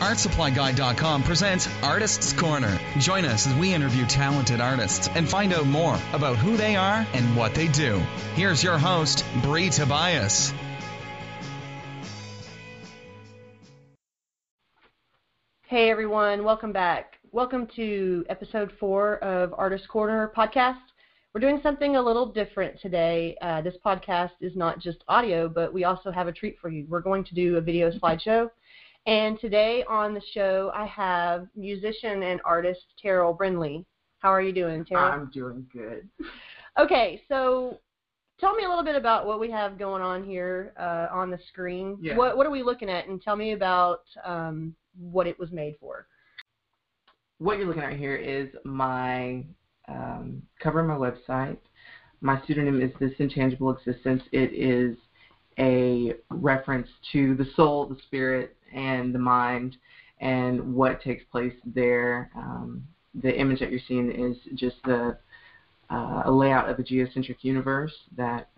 ArtSupplyGuide.com presents Artists Corner. Join us as we interview talented artists and find out more about who they are and what they do. Here's your host, Bree Tobias. Hey everyone, welcome back. Welcome to episode 4 of Artist Corner podcast. We're doing something a little different today. This podcast is not just audio, but we also have a treat for you. We're going to do a video slideshow. And today on the show, I have musician and artist Terrell Brinlee. How are you doing, Terrell? I'm doing good. Okay, so tell me a little bit about what we have going on here on the screen. Yeah. What are we looking at? And tell me about what it was made for. What you're looking at here is my cover of my website. My pseudonym is This Intangible Existence. It is a reference to the soul, the spirit, and the mind, and what takes place there. The image that you're seeing is just a layout of a geocentric universe that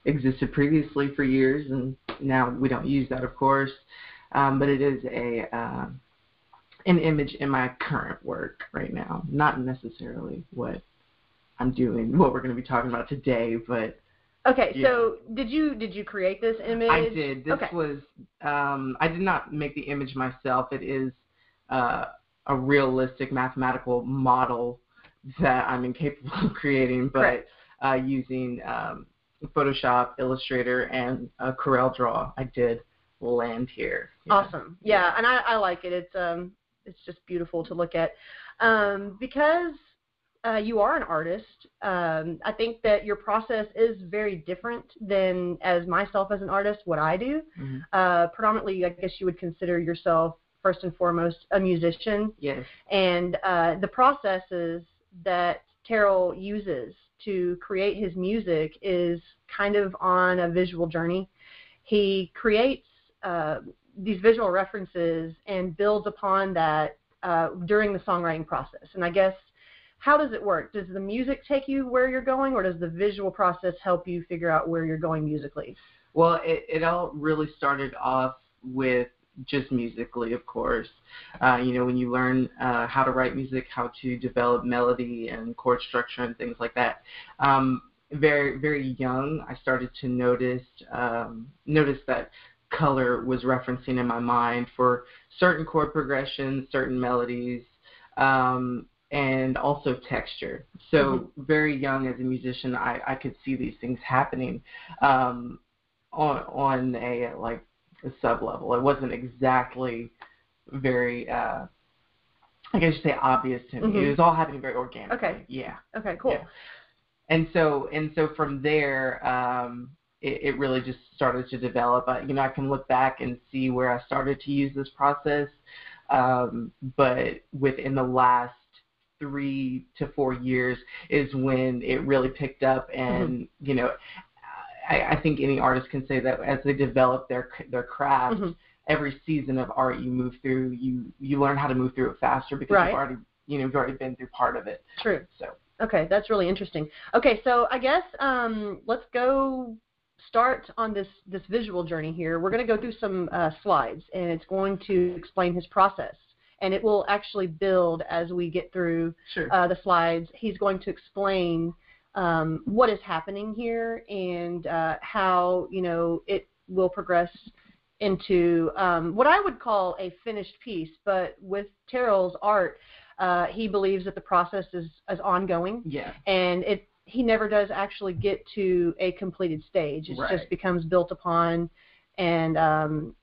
existed previously for years, and now we don't use that, of course. But it is an image in my current work right now, not necessarily what I'm doing, what we're going to be talking about today, but okay. Yeah. So did you create this image? I did. This okay. was I did not make the image myself. It is a realistic mathematical model that I'm incapable of creating, but using Photoshop, Illustrator, and CorelDRAW, I did land here. Yeah. Awesome. Yeah, and I like it. It's just beautiful to look at. Because you are an artist, I think that your process is very different than as myself as an artist, what I do. Mm-hmm. Predominantly, I guess you would consider yourself first and foremost a musician. Yes. And the processes that Terrell uses to create his music is kind of on a visual journey. He creates these visual references and builds upon that during the songwriting process. And I guess, how does it work? Does the music take you where you're going, or does the visual process help you figure out where you're going musically? Well, it all really started off with just musically, of course. When you learn how to write music, how to develop melody and chord structure and things like that. Very, very young, I started to notice that color was referencing in my mind for certain chord progressions, certain melodies, and also texture. So very young as a musician, I could see these things happening on a sub level. It wasn't exactly very, I guess you say, obvious to me. It was all happening very organically. Okay. Yeah. Okay. Cool. Yeah. And so from there, it really just started to develop. I can look back and see where I started to use this process, but within the last 3 to 4 years is when it really picked up. And I think any artist can say that as they develop their craft, every season of art you move through, you learn how to move through it faster because you've already been through part of it. True. So. Okay, that's really interesting. Okay, so I guess let's go start on this visual journey here. We're going to go through some slides, and it's going to explain his process. And it will actually build as we get through the slides. He's going to explain what is happening here and how, it will progress into what I would call a finished piece. But with Terrell's art, he believes that the process is ongoing. Yeah. And he never does actually get to a completed stage. It just becomes built upon, and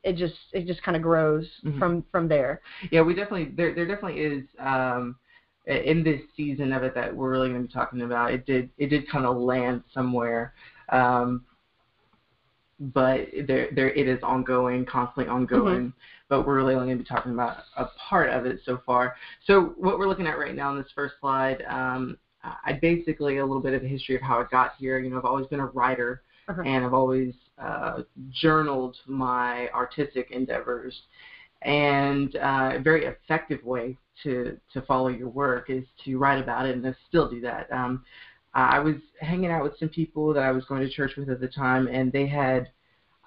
it just kind of grows from there. Yeah, there definitely is in this season of it that we're really going to be talking about. It did kind of land somewhere, but it is ongoing, constantly ongoing. But we're really only going to be talking about a part of it so far. So what we're looking at right now on this first slide, I basically a little bit of the history of how I got here. I've always been a writer, and I've always journaled my artistic endeavors. And a very effective way to follow your work is to write about it, and I still do that. I was hanging out with some people that I was going to church with at the time, and they had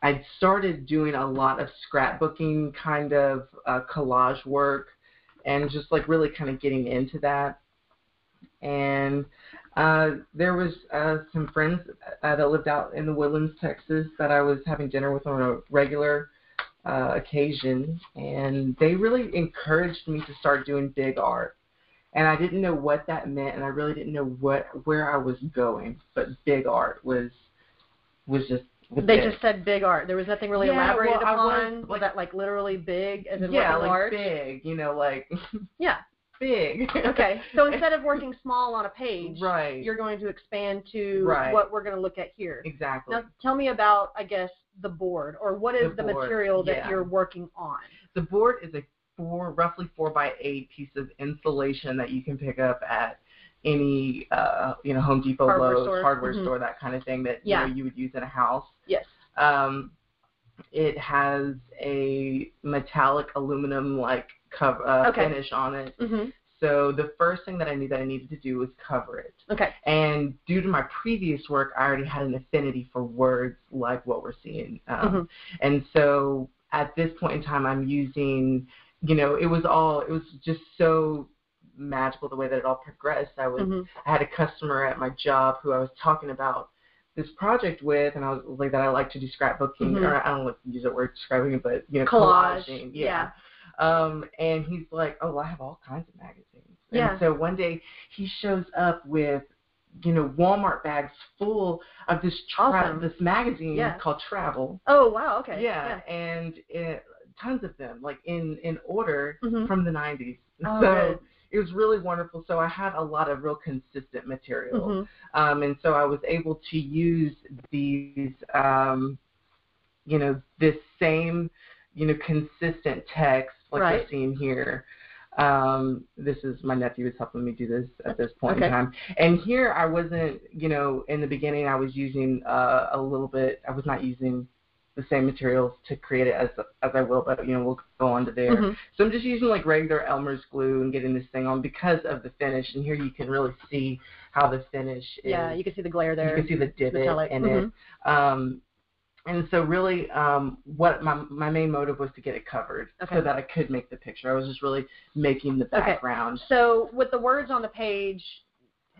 I started doing a lot of scrapbooking kind of collage work and just like really kind of getting into that. And there was some friends that lived out in the Woodlands, Texas, that I was having dinner with on a regular occasion, and they really encouraged me to start doing big art. And I didn't know what that meant, and I really didn't know where I was going. But big art was just. They just said big art. There was nothing really elaborated upon. Was that like literally big, as in like large? Big. Like yeah. Big. Okay, so instead of working small on a page, right, you're going to expand to what we're going to look at here. Exactly. Now, tell me about, I guess, the board, or what is the material that you're working on? The board is a roughly 4x8 piece of insulation that you can pick up at any Home Depot, Lowe's, hardware store, that kind of thing that you would use in a house. Yes. It has a metallic aluminum cover finish on it. Mm-hmm. So the first thing that I knew that I needed to do was cover it. Okay. And due to my previous work, I already had an affinity for words like what we're seeing. And so at this point in time, I'm using, it was just so magical the way that it all progressed. I had a customer at my job who I was talking about this project with, and I was like, that I like to do scrapbooking, or I don't like to use the word scrapbooking, but collaging. Yeah. And he's like, oh, well, I have all kinds of magazines. Yeah. And so one day he shows up with, Walmart bags full of this this magazine called Travel. Oh, wow. Okay. Yeah. And tons of them, like in order from the 90s. Oh, so good. It was really wonderful. So I had a lot of real consistent material. And so I was able to use these, this same, consistent text like we're seeing here. This is my nephew is helping me do this at this point in time. And here I wasn't, in the beginning I was using a little bit, I was not using the same materials to create it as I will, but we'll go on to there. So I'm just using like regular Elmer's glue and getting this thing on because of the finish. And here you can really see how the finish is. Yeah, you can see the glare there. You can see the divot in it. And so really what my main motive was to get it covered so that I could make the picture. I was just really making the background. So with the words on the page,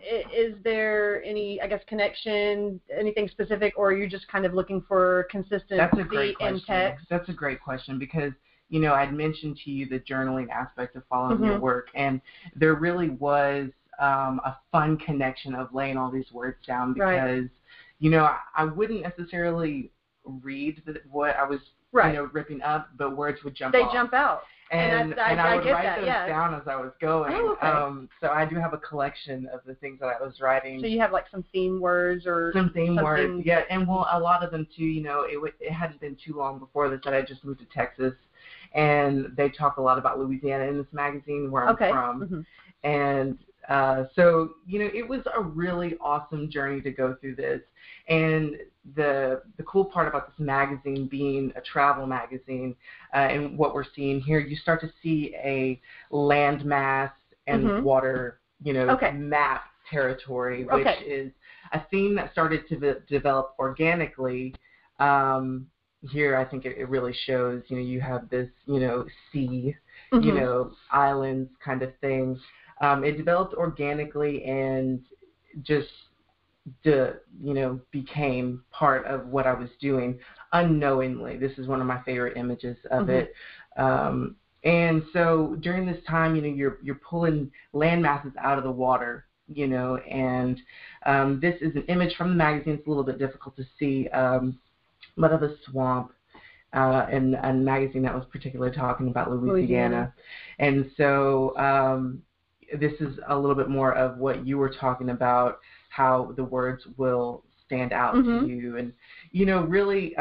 is there any, I guess, connection, anything specific, or are you just kind of looking for consistency in text? That's a great question because, I'd mentioned to you the journaling aspect of following your work, and there really was a fun connection of laying all these words down because, I wouldn't necessarily read what I was, ripping up, but words would jump off. They jump out. And I would write those down as I was going. Oh, okay. So I do have a collection of the things that I was writing. So you have like some theme words or some theme words, yeah. And well, a lot of them too. It hadn't been too long before this that I just moved to Texas, and they talk a lot about Louisiana in this magazine where I'm from, and so it was a really awesome journey to go through this. And the cool part about this magazine being a travel magazine and what we're seeing here, you start to see a landmass and water, map territory, which is a theme that started to develop organically. Here, I think it really shows, you have this, sea, islands kind of thing. It developed organically and just became part of what I was doing unknowingly. This is one of my favorite images of it. And so during this time, you're pulling land masses out of the water, and this is an image from the magazine. It's a little bit difficult to see, but of a swamp and a magazine that was particularly talking about Louisiana. And so this is a little bit more of what you were talking about, how the words will stand out to you. And, really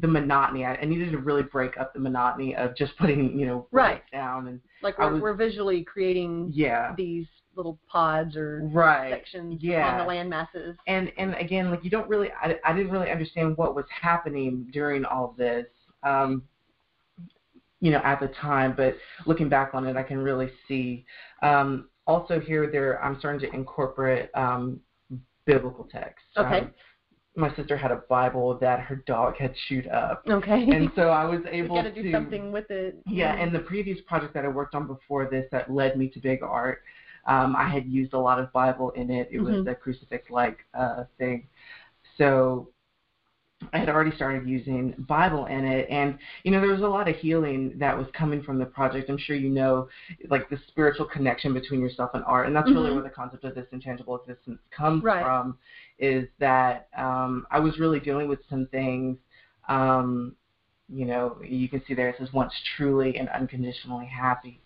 the monotony, I needed to really break up the monotony of just putting, words down. And like we're visually creating these little pods or sections on the land masses. And again, like I didn't really understand what was happening during all this, at the time, but looking back on it, I can really see. Also here, I'm starting to incorporate biblical text. my sister had a Bible that her dog had chewed up. Okay. And so I was able to do something with it. Yeah, and the previous project that I worked on before this that led me to Big Art, I had used a lot of Bible in it. It was a crucifix-like thing. So I had already started using Bible in it, and there was a lot of healing that was coming from the project. I'm sure you know, like the spiritual connection between yourself and art, and that's really where the concept of this intangible existence comes from. Is that I was really dealing with some things. You can see there it says once truly and unconditionally happy.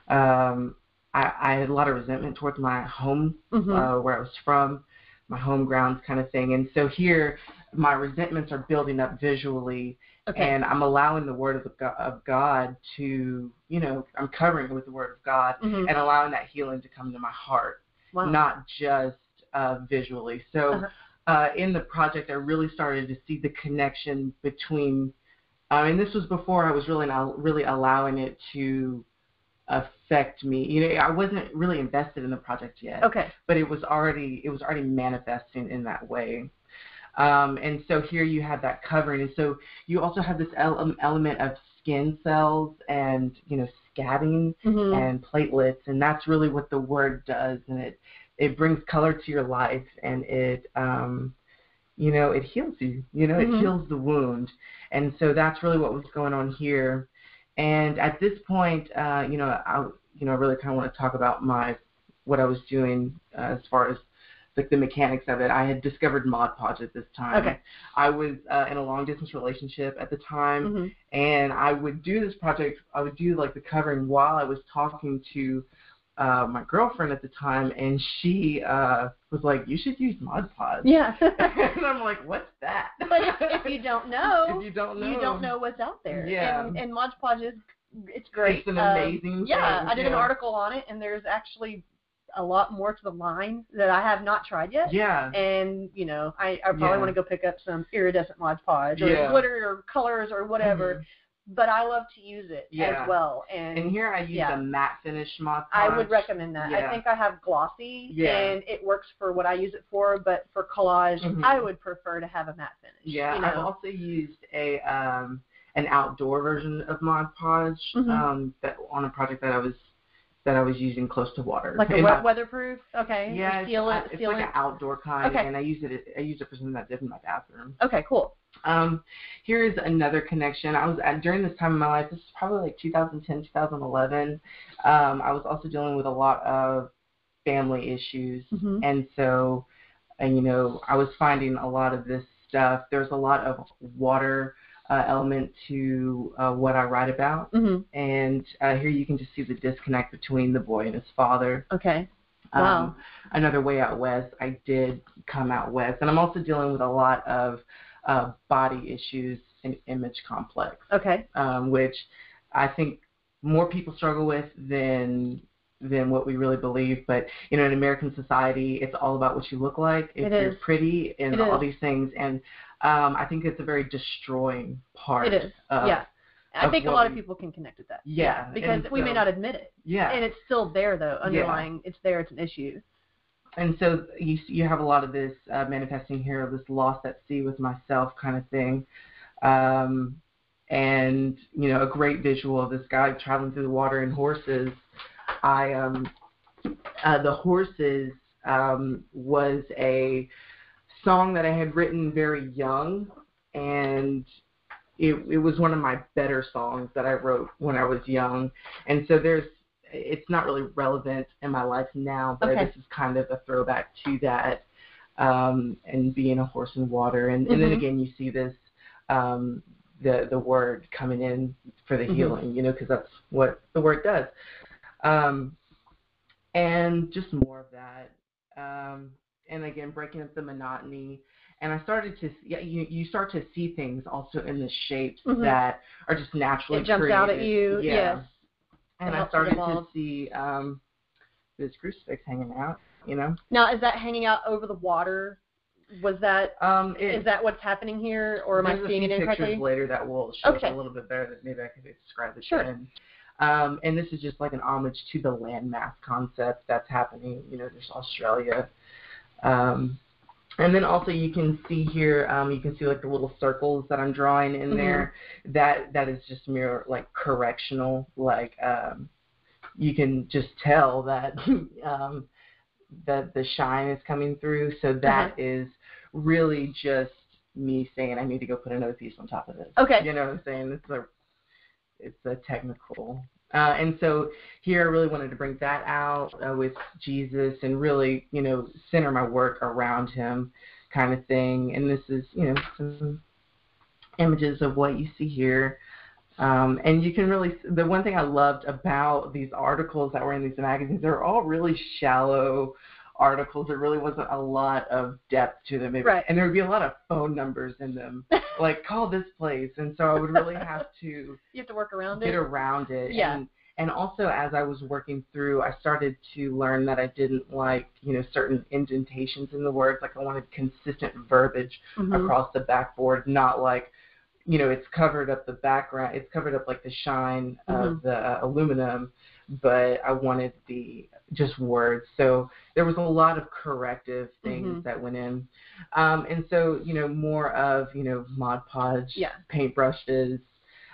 I had a lot of resentment towards my home, where I was from, my home grounds kind of thing, and so here my resentments are building up visually, and I'm allowing the Word of God to, I'm covering it with the Word of God and allowing that healing to come to my heart, not just visually. So in the project, I really started to see the connection between, and this was before I was really allowing it to affect me. I wasn't really invested in the project yet, but it was already manifesting in that way. And so here you have that covering, and so you also have this element of skin cells and scabbing and platelets, and that's really what the Word does, and it brings color to your life, and it it heals you. It heals the wound, and so that's really what was going on here. And at this point, I really kind of want to talk about what I was doing as far as like the mechanics of it. I had discovered Mod Podge at this time. I was in a long distance relationship at the time, and I would do this project. I would do like the covering while I was talking to my girlfriend at the time, and she was like, "You should use Mod Podge." Yeah. And I'm like, "What's that?" But if you don't know, you don't know what's out there. Yeah. And Mod Podge it's great. It's an amazing thing. I did an article on it, and there's actually a lot more to the line that I have not tried yet. Yeah. And, I probably want to go pick up some iridescent Mod Podge or glitter or colors or whatever. But I love to use it as well. And here I use a matte finish Mod Podge. I would recommend that. I think I have glossy, and it works for what I use it for. But for collage, I would prefer to have a matte finish. Yeah, I've also used an outdoor version of Mod Podge that on a project that I was using close to water. Like a weatherproof? Okay. Yeah, it's like an outdoor kind, okay. And I use it for something that I did in my bathroom. Okay, cool. Here is another connection. I was during this time in my life, this is probably like 2010, 2011, I was also dealing with a lot of family issues. And so, I was finding a lot of this stuff. There's a lot of water element to what I write about. And here you can just see the disconnect between the boy and his father. Okay. Wow. Another way out west, I did come out west. And I'm also dealing with a lot of body issues and image complex. Okay. Which I think more people struggle with than what we really believe. But, in American society, it's all about what you look like, if you're pretty, and all these things. And I think it's a very destroying part. It is, I think a lot of people can connect with that. Yeah. Because we may not admit it. Yeah. And it's still there, though, underlying. It's there. It's an issue. And so you have a lot of this manifesting here, of this lost at sea with myself kind of thing. And, a great visual of this guy traveling through the water and horses. The Horses was a song that I had written very young, and it was one of my better songs that I wrote when I was young. And so it's not really relevant in my life now, but this is kind of a throwback to that, and being a horse in water. And then again, you see this, the Word coming in for the healing, because that's what the Word does. And just more of that. And again, breaking up the monotony. And I started to, you start to see things also in the shapes that are just naturally created. It jumps out at you, yes. And I started to see this crucifix hanging out, Now, is that hanging out over the water? Was that, is that what's happening here, or am I seeing it incorrectly? There's a few pictures later that will show us a little bit better, that maybe I could describe it. Sure. And this is just like an homage to the landmass concept that's happening. There's Australia. And then also you can see here, you can see like the little circles that I'm drawing in there. That is just mere like correctional, like you can just tell that that the shine is coming through. So that is really just me saying I need to go put another piece on top of it. Okay. You know what I'm saying? It's a technical. And so here I really wanted to bring that out with Jesus and really, you know, center my work around him kind of thing. And this is, you know, some images of what you see here. And you can really, the one thing I loved about these articles that were in these magazines, they're all really shallow articles. There really wasn't a lot of depth to them. Right. And there would be a lot of phone numbers in them, like call this place. And so I would really have to you have to work around get around it. Yeah. And also as I was working through, I started to learn that I didn't like, you know, certain indentations in the words. Like I wanted consistent verbiage across the backboard, not like, you know, it's covered up the background, it's covered up like the shine of the aluminum, but I wanted the just words. So there was a lot of corrective things that went in. And so, you know, more of, you know, Mod Podge, paintbrushes.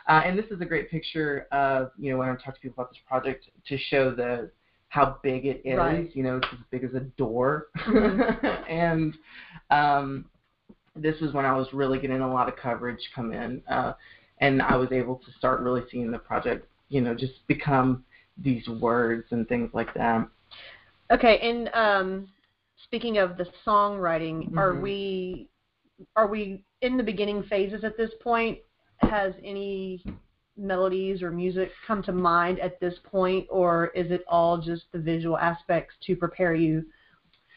And this is a great picture of, you know, when I talk to people about this project to show how big it is. Right. You know, it's as big as a door. And this was when I was really getting a lot of coverage come in. And I was able to start really seeing the project, you know, just become these words and things like that. Okay, and speaking of the songwriting, are we in the beginning phases at this point? Has any melodies or music come to mind at this point, or is it all just the visual aspects to prepare you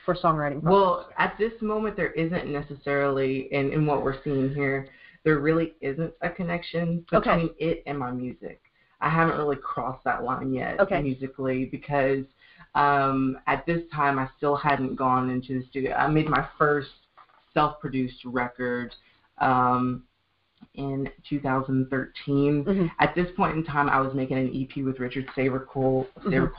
for songwriting process? Well, at this moment, there isn't necessarily, in what we're seeing here, there really isn't a connection between it and my music. I haven't really crossed that line yet musically because at this time I still hadn't gone into the studio. I made my first self-produced record in 2013. At this point in time, I was making an EP with Richard Savercool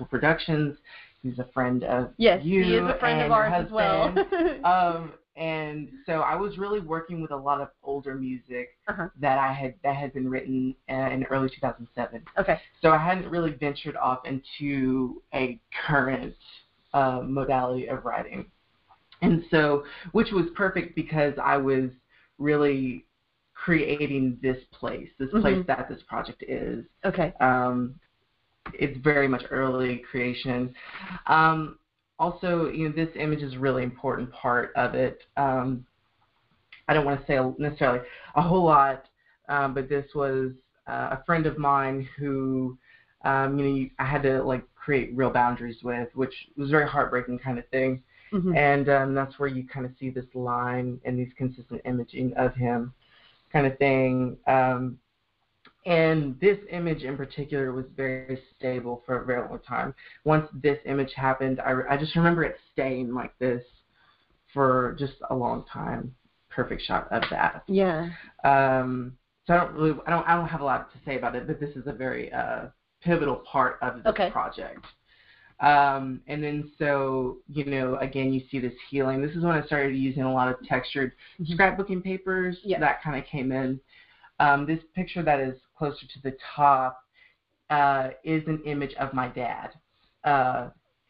Productions. He's a friend of you. Yes, he is a friend of ours as well. And so I was really working with a lot of older music that had been written in early 2007. Okay. So I hadn't really ventured off into a current modality of writing. And so, which was perfect because I was really creating this place that this project is. Okay. It's very much early creation. Also, you know, this image is a really important part of it. I don't want to say necessarily a whole lot, but this was a friend of mine who, you know, I had to like create real boundaries with, which was a very heartbreaking kind of thing. And that's where you kind of see this line and these consistent imaging of him kind of thing. And this image in particular was very stable for a very long time. Once this image happened, I just remember it staying like this for just a long time. Perfect shot of that. Yeah. So I don't have a lot to say about it, but this is a very pivotal part of this project. And then so, you know, again, you see this healing. This is when I started using a lot of textured scrapbooking papers. That kind of came in. This picture that is closer to the top is an image of my dad.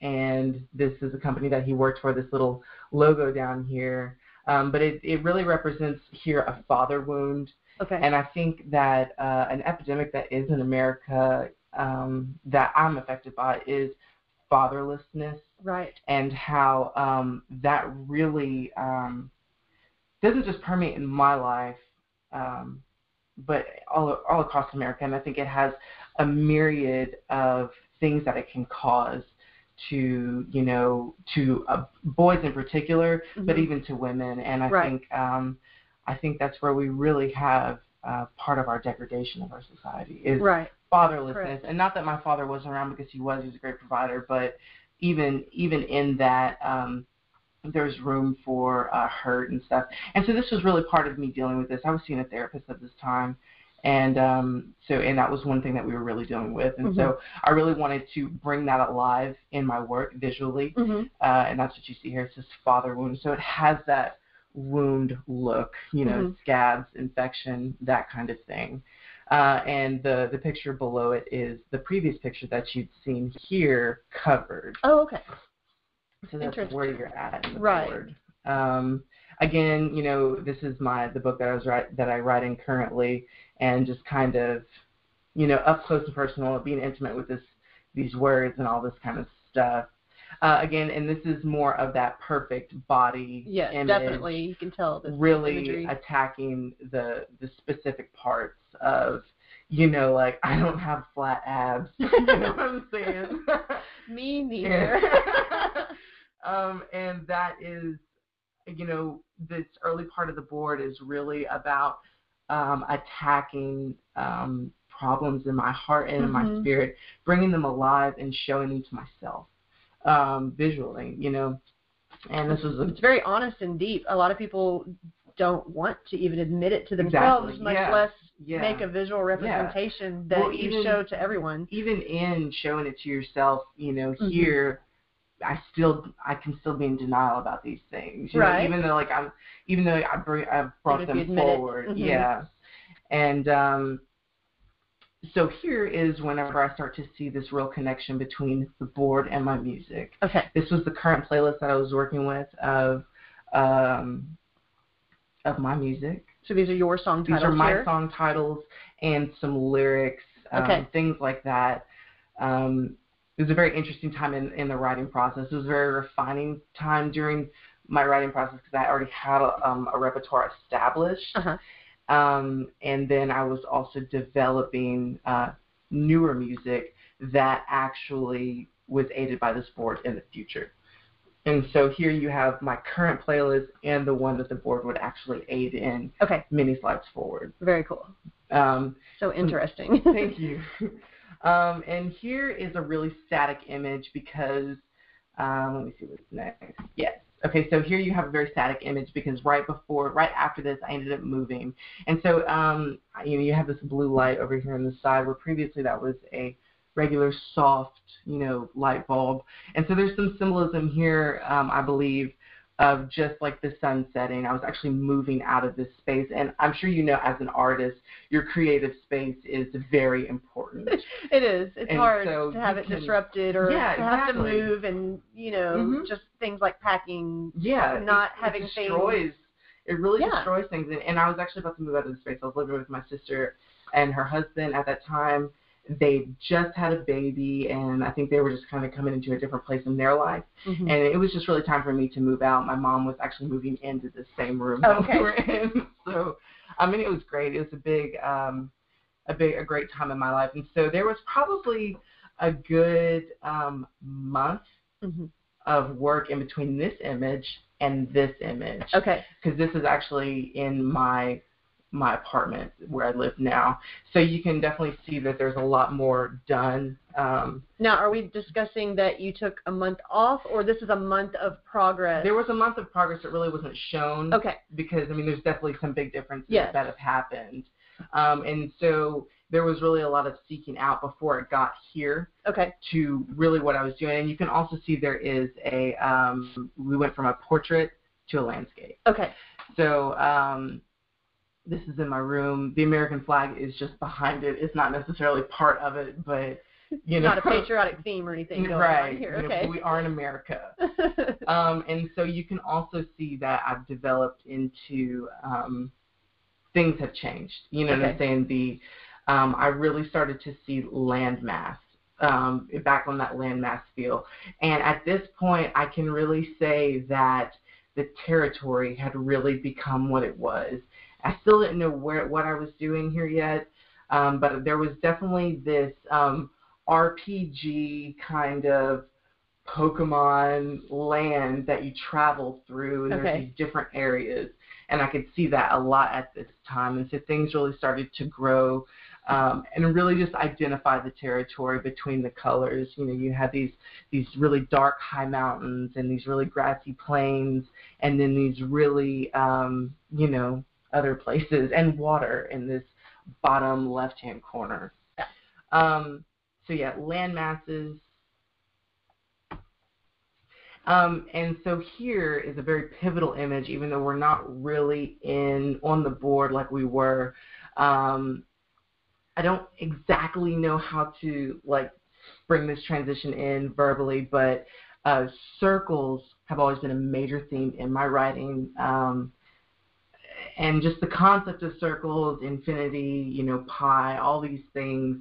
And this is a company that he worked for, this little logo down here. But it really represents here a father wound. Okay. And I think that an epidemic that is in America that I'm affected by is fatherlessness. Right. And how that really doesn't just permeate in my life, but all across America. And I think it has a myriad of things that it can cause to, you know, to boys in particular, but even to women. And I think that's where we really have part of our degradation of our society is fatherlessness. Correct. And not that my father wasn't around, because he was a great provider, but even in that, there's room for hurt and stuff. And so this was really part of me dealing with this. I was seeing a therapist at this time, and and that was one thing that we were really dealing with. And so I really wanted to bring that alive in my work visually, and that's what you see here. It's this father wound. So it has that wound look, you know, scabs, infection, that kind of thing. And the picture below it is the previous picture that you'd seen here covered. Oh, okay. So that's where you're at in the right. board. Again, you know, this is the book that I write in currently, and just kind of, you know, up close and personal, being intimate with these words and all this kind of stuff. Again, and this is more of that perfect body image. Definitely. You can tell this really imagery. Attacking the specific parts of, you know, like, I don't have flat abs. You know what I'm saying? Me neither. And that is, you know, this early part of the board is really about attacking problems in my heart and in my spirit, bringing them alive and showing them to myself visually, you know. And this was it's very honest and deep. A lot of people don't want to even admit it to themselves, much less make a visual representation that you show to everyone. Even in showing it to yourself, you know, here I can still be in denial about these things, you know, even though I've brought them forward, and so here is whenever I start to see this real connection between the board and my music. Okay. This was the current playlist that I was working with of my music. So these are your song titles. These are my song titles and some lyrics, things like that. It was a very interesting time in the writing process. It was a very refining time during my writing process because I already had a repertoire established. And then I was also developing newer music that actually was aided by this board in the future. And so here you have my current playlist and the one that the board would actually aid in many slides forward. Very cool. So interesting. Thank you. And here is a really static image because, let me see what's next. Yes. Okay, so here you have a very static image because right after this, I ended up moving. And so, you know, you have this blue light over here on the side where previously that was a regular soft, you know, light bulb. And so there's some symbolism here, I believe, of just like the sun setting. I was actually moving out of this space. And I'm sure you know, as an artist, your creative space is very important. It is. It's hard to have it disrupted or to have to move and, you know, just things like packing, not having things. It really destroys things. And I was actually about to move out of the space. I was living with my sister and her husband at that time. They just had a baby, and I think they were just kind of coming into a different place in their life. And it was just really time for me to move out. My mom was actually moving into the same room that we were in. So, I mean, it was great. It was a great time in my life. And so there was probably a good month of work in between this image and this image. Okay. Because this is actually in my apartment where I live now. So you can definitely see that there's a lot more done. Now, are we discussing that you took a month off, or this is a month of progress? There was a month of progress that really wasn't shown. Okay. Because, I mean, there's definitely some big differences that have happened. And so there was really a lot of seeking out before it got here to really what I was doing. And you can also see there is we went from a portrait to a landscape. Okay. So, this is in my room. The American flag is just behind it. It's not necessarily part of it, but, you know. Not a patriotic theme or anything going on here. Okay. You know, we are in America. And so you can also see that I've developed into things have changed. You know what I'm saying? I really started to see landmass, back on that landmass feel. And at this point, I can really say that the territory had really become what it was. I still didn't know what I was doing here yet, but there was definitely this RPG kind of Pokemon land that you travel through, and there's these different areas, and I could see that a lot at this time, and so things really started to grow and really just identify the territory between the colors. You know, you have these really dark high mountains and these really grassy plains, and then these really, you know, other places, and water in this bottom left-hand corner. So yeah, land masses. And so here is a very pivotal image, even though we're not really on the board like we were. I don't exactly know how to bring this transition in verbally, but circles have always been a major theme in my writing. And just the concept of circles, infinity, pi, all these things.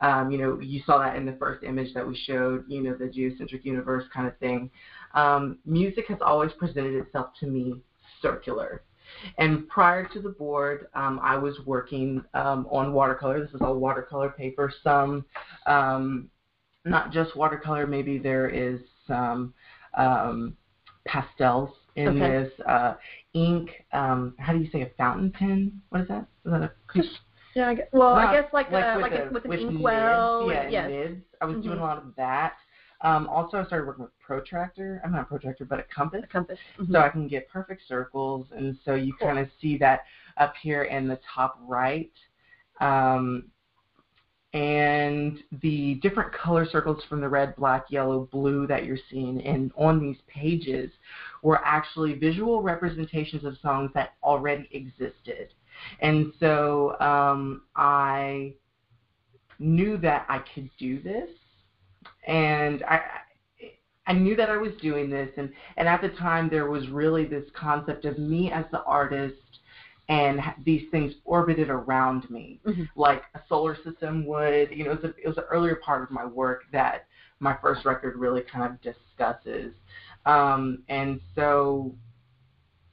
You saw that in the first image that we showed, the geocentric universe kind of thing. Music has always presented itself to me circular. And prior to the board, I was working on watercolor. This is all watercolor paper. Some, not just watercolor, maybe there is some pastels in this. Ink, how do you say a fountain pen? What is that? Is that a... Yeah, I guess like with an inkwell. Nibs, yeah, nibs. I was doing a lot of that. Also, I started working with protractor. I'm not a protractor, but a compass. So I can get perfect circles, and so you kind of see that up here in the top right. And the different color circles from the red, black, yellow, blue that you're seeing on these pages were actually visual representations of songs that already existed. And so I knew that I could do this, and I knew that I was doing this, and at the time there was really this concept of me as the artist, and these things orbited around me, like a solar system would. It was an earlier part of my work that my first record really kind of discusses. And so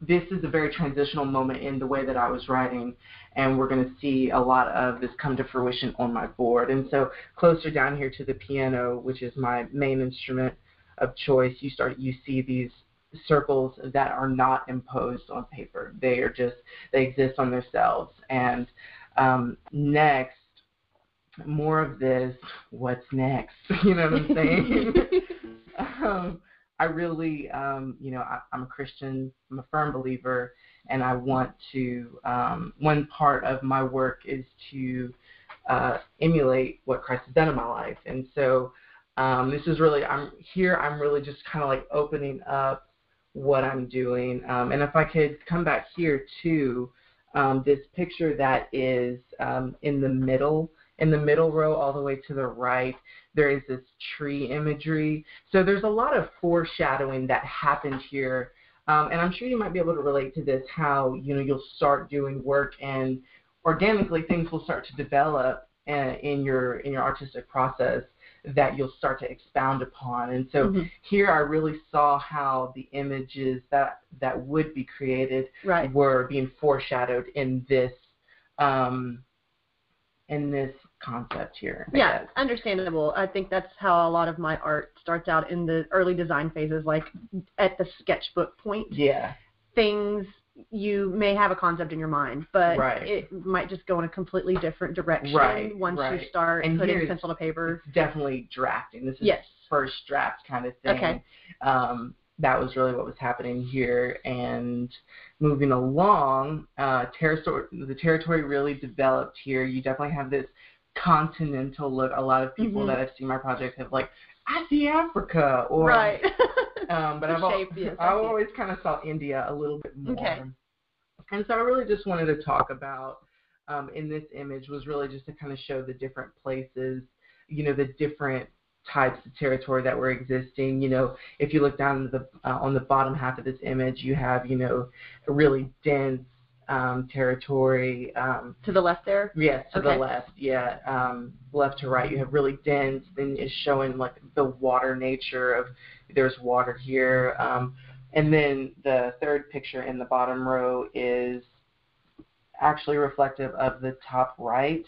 this is a very transitional moment in the way that I was writing, and we're going to see a lot of this come to fruition on my board. And so closer down here to the piano, which is my main instrument of choice, you see these circles that are not imposed on paper. They exist on themselves. And next, more of this, what's next? You know what I'm saying? I really, I'm a Christian, I'm a firm believer, and I want to, one part of my work is to emulate what Christ has done in my life. And so this is really, I'm really just kind of like opening up what I'm doing. And if I could come back here to this picture that is in the middle row all the way to the right, there is this tree imagery. So there's a lot of foreshadowing that happened here. And I'm sure you might be able to relate to this, how you'll start doing work and organically things will start to develop in your artistic process that you'll start to expound upon. And so here I really saw how the images that would be created were being foreshadowed in this concept here. Yeah, understandable. I think that's how a lot of my art starts out in the early design phases, like at the sketchbook point. Yeah. Things, you may have a concept in your mind, but it might just go in a completely different direction once you start putting pencil to paper. It's definitely drafting. This is first draft kind of thing. Okay. That was really what was happening here. And moving along, the territory really developed here. You definitely have this continental look. A lot of people that have seen my project have I see Africa, or but I've always kind of saw India a little bit more. Okay. And so I really just wanted to talk about in this image was really just to kind of show the different places, the different types of territory that were existing. If you look down on the bottom half of this image, you have a really dense territory. To the left there? Yes, to the left. Yeah, left to right. You have really dense. Then it's showing the water nature of there's water here. And then the third picture in the bottom row is actually reflective of the top right,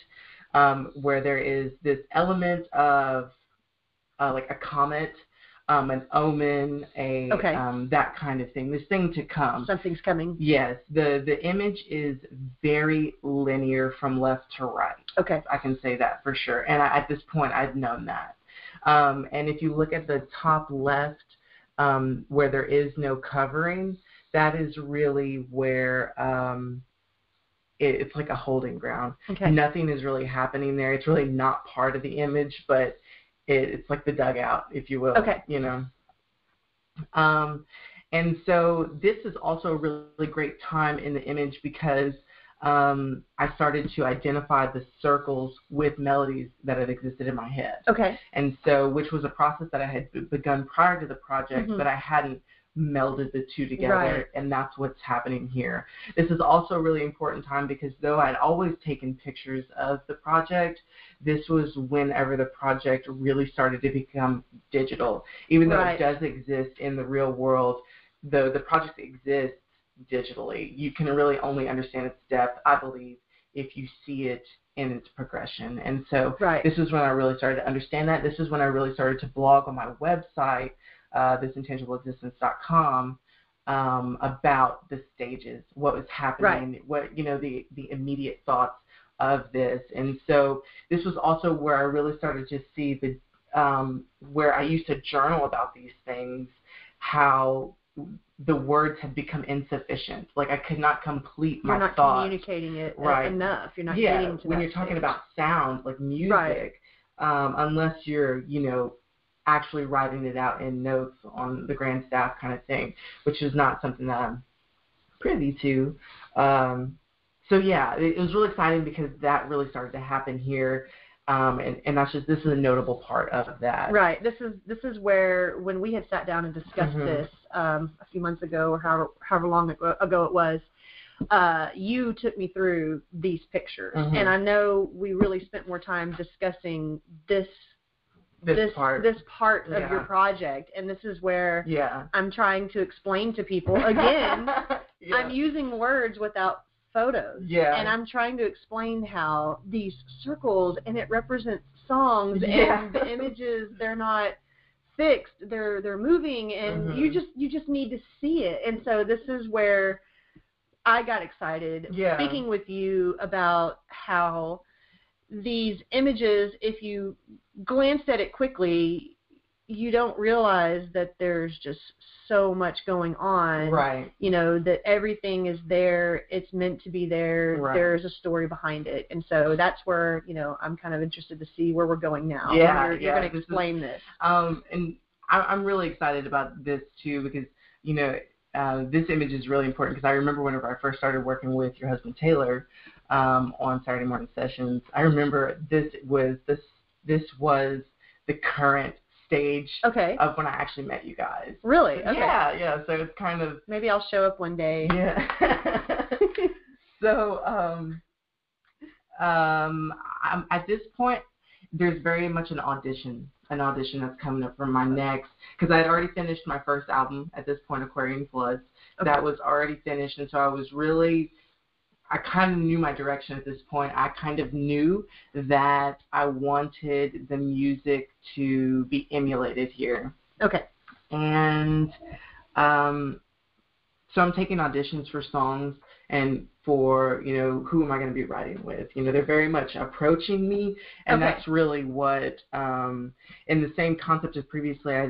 where there is this element of a comet, an omen, that kind of thing, this thing to come. Something's coming. Yes, the image is very linear from left to right. Okay. I can say that for sure. And at this point, I've known that. And if you look at the top left, where there is no covering, that is really where it's like a holding ground. Okay. Nothing is really happening there. It's really not part of the image, but it's like the dugout, if you will. Okay. And so this is also a really great time in the image because I started to identify the circles with melodies that had existed in my head. Okay. And so, which was a process that I had begun prior to the project, but I hadn't melded the two together, Right. and that's what's happening here. This is also a really important time because though I'd always taken pictures of the project, this was whenever the project really started to become digital. Even though it does exist in the real world, the project exists digitally. You can really only understand its depth, I believe, if you see it in its progression. And so this is when I really started to understand that. This is when I really started to blog on my website, thisintangible.existence.com, about the stages, what was happening, what, the immediate thoughts of this. And so this was also where I really started to see the where I used to journal about these things, how the words had become insufficient. Like I could not complete my thoughts. You're not communicating it enough. You're not getting to when that you're talking stage. about sound, like music, unless you're, actually writing it out in notes on the grand staff kind of thing, which is not something that I'm privy to. So yeah, it was really exciting because that really started to happen here. And that's this is a notable part of that. Right. This is where when we had sat down and discussed this a few months ago or however long ago it was, you took me through these pictures, and I know we really spent more time discussing this part of your project, and this is where I'm trying to explain to people again. I'm using words without photos, and I'm trying to explain how these circles, and it represents songs, and the images, they're not fixed, they're moving, and you just need to see it. And so this is where I got excited speaking with you about how these images, if you glanced at it quickly, you don't realize that there's just so much going on. Right. That everything is there. It's meant to be there. Right. There's a story behind it. And so that's where, I'm kind of interested to see where we're going now. Yeah. You're going to explain this. And I'm really excited about this too because, this image is really important because I remember whenever I first started working with your husband Taylor on Saturday morning sessions, I remember this was the current stage of when I actually met you guys. Really? Okay. Yeah. So it's kind of, maybe I'll show up one day. Yeah. So at this point, there's very much an audition that's coming up for my next, because I had already finished my first album at this point, Aquarian Floods. That was already finished, and so I kind of knew my direction at this point. I kind of knew that I wanted the music to be emulated here. Okay. And so I'm taking auditions for songs and for, who am I going to be writing with? They're very much approaching me, and that's really what, in the same concept as previously, I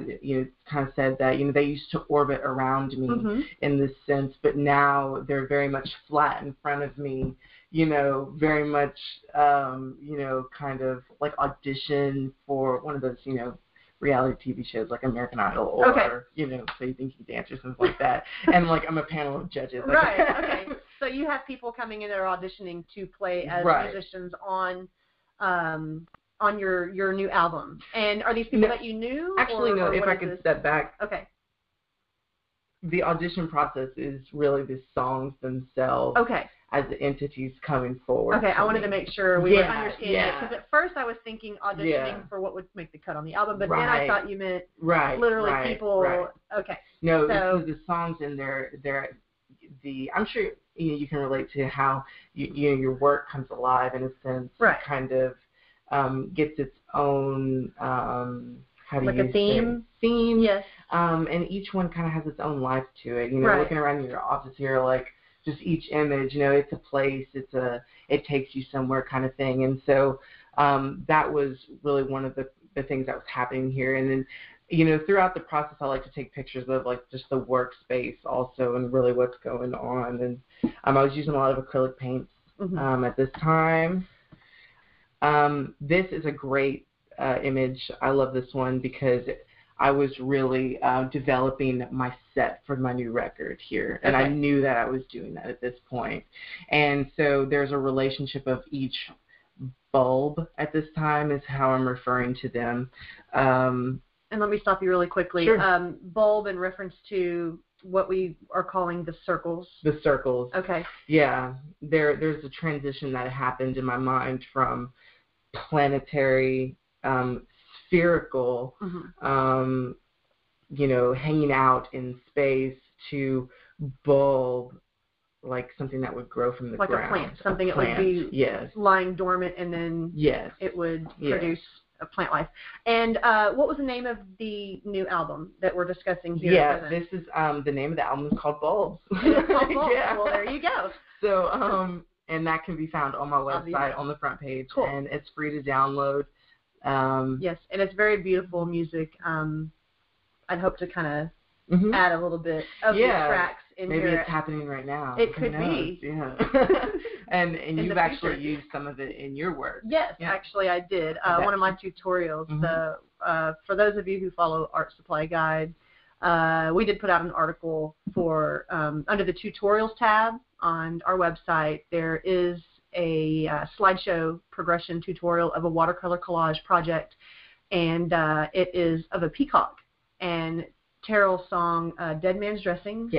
kind of said that, they used to orbit around me in this sense, but now they're very much flat in front of me, very much, kind of like audition for one of those, reality TV shows like American Idol or, So You Think You Can Dance or something like that. And like I'm a panel of judges. Right, okay. So you have people coming in that are auditioning to play as musicians on your new album. And are these people that you knew? Actually, no, if I could step back. Okay. The audition process is really the songs themselves. Okay. As the entities coming forward. Okay, I wanted to make sure we were understanding it, because at first I was thinking auditioning for what would make the cut on the album, but then I thought you meant literally people. Right. Okay. No, so, this is the songs in there. I'm sure you can relate to how your work comes alive in a sense. Right. It kind of gets its own. How do like you a theme? Theme. Yes. And each one kind of has its own life to it. Looking around in your office here, like. Just each image, it's a place, it takes you somewhere kind of thing. And so that was really one of the things that was happening here. And then, throughout the process, I like to take pictures of like just the workspace also and really what's going on. And I was using a lot of acrylic paints at this time. This is a great image. I love this one because I was really developing my set for my new record here. And I knew that I was doing that at this point. And so there's a relationship of each bulb at this time is how I'm referring to them. And let me stop you really quickly. Sure. Bulb in reference to what we are calling the circles. The circles. Okay. Yeah. There's a transition that happened in my mind from planetary, spherical, hanging out in space to bulb, like something that would grow from the ground. Like a plant, something that would be lying dormant and then it would produce a plant life. And what was the name of the new album that we're discussing here? Yeah, this is the name of the album is called Bulbs. It's called Bulbs. Well, there you go. So, and that can be found on my website on the front page, and it's free to download. Yes, and it's very beautiful music. I'd hope to kind of add a little bit of the tracks in maybe here. Maybe it's happening right now. It could be. Yeah. and you've actually used some of it in your work. Yes, actually I did. One of my tutorials. For those of you who follow Art Supply Guide, we did put out an article for under the tutorials tab on our website. There is a slideshow progression tutorial of a watercolor collage project, and it is of a peacock. And Terrell's song Dead Man's Dressing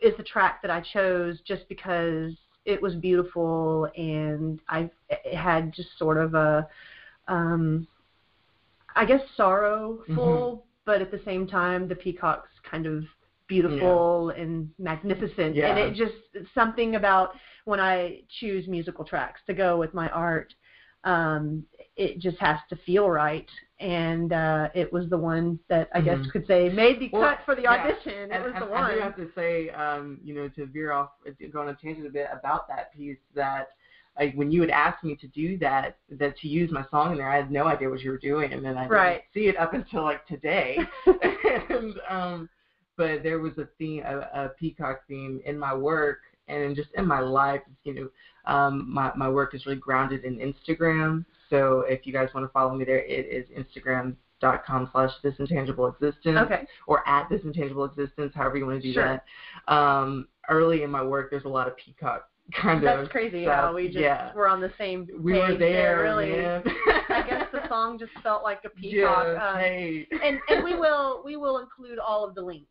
is the track that I chose just because it was beautiful, and it had just sort of a I guess sorrowful, but at the same time the peacock's kind of beautiful and magnificent, and it just something about when I choose musical tracks to go with my art, it just has to feel right, and it was the one that I guess could say made the cut for the audition. It was the one. I do have to say, to veer off, go on a tangent a bit about that piece, that when you had asked me to do that to use my song in there, I had no idea what you were doing, and then I didn't see it up until like today. And but there was a theme, a peacock theme in my work and just in my life. My work is really grounded in Instagram. So if you guys want to follow me there, it is Instagram.com/This Intangible Existence, or at This Intangible Existence, however you want to do that. Early in my work, there's a lot of peacock kind of. That's crazy how we just were on the same page. We were there, really. Man. I guess the song just felt like a peacock. And we will include all of the links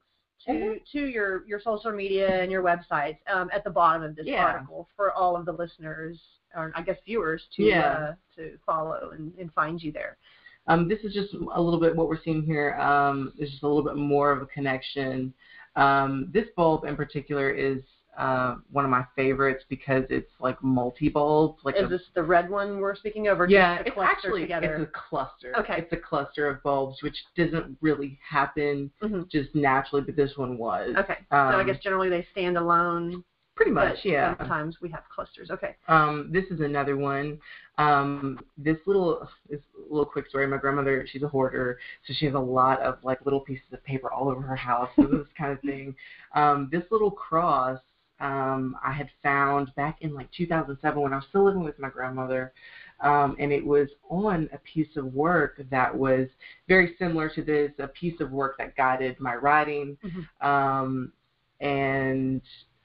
to your social media and your websites at the bottom of this article for all of the listeners, or I guess viewers, to follow and find you there. This is just a little bit what we're seeing here. There's just a little bit more of a connection. This bulb in particular is one of my favorites because it's like multi-bulbs. Is this the red one we're speaking of, or just a cluster together? It's a cluster. Okay. It's a cluster of bulbs, which doesn't really happen just naturally, but this one was. Okay. So I guess generally they stand alone. Pretty much, Sometimes we have clusters. Okay. This is another one. This little quick story. My grandmother, she's a hoarder, so she has a lot of like little pieces of paper all over her house, this kind of thing. This little cross I had found back in like 2007 when I was still living with my grandmother, and it was on a piece of work that was very similar to this, a piece of work that guided my writing, and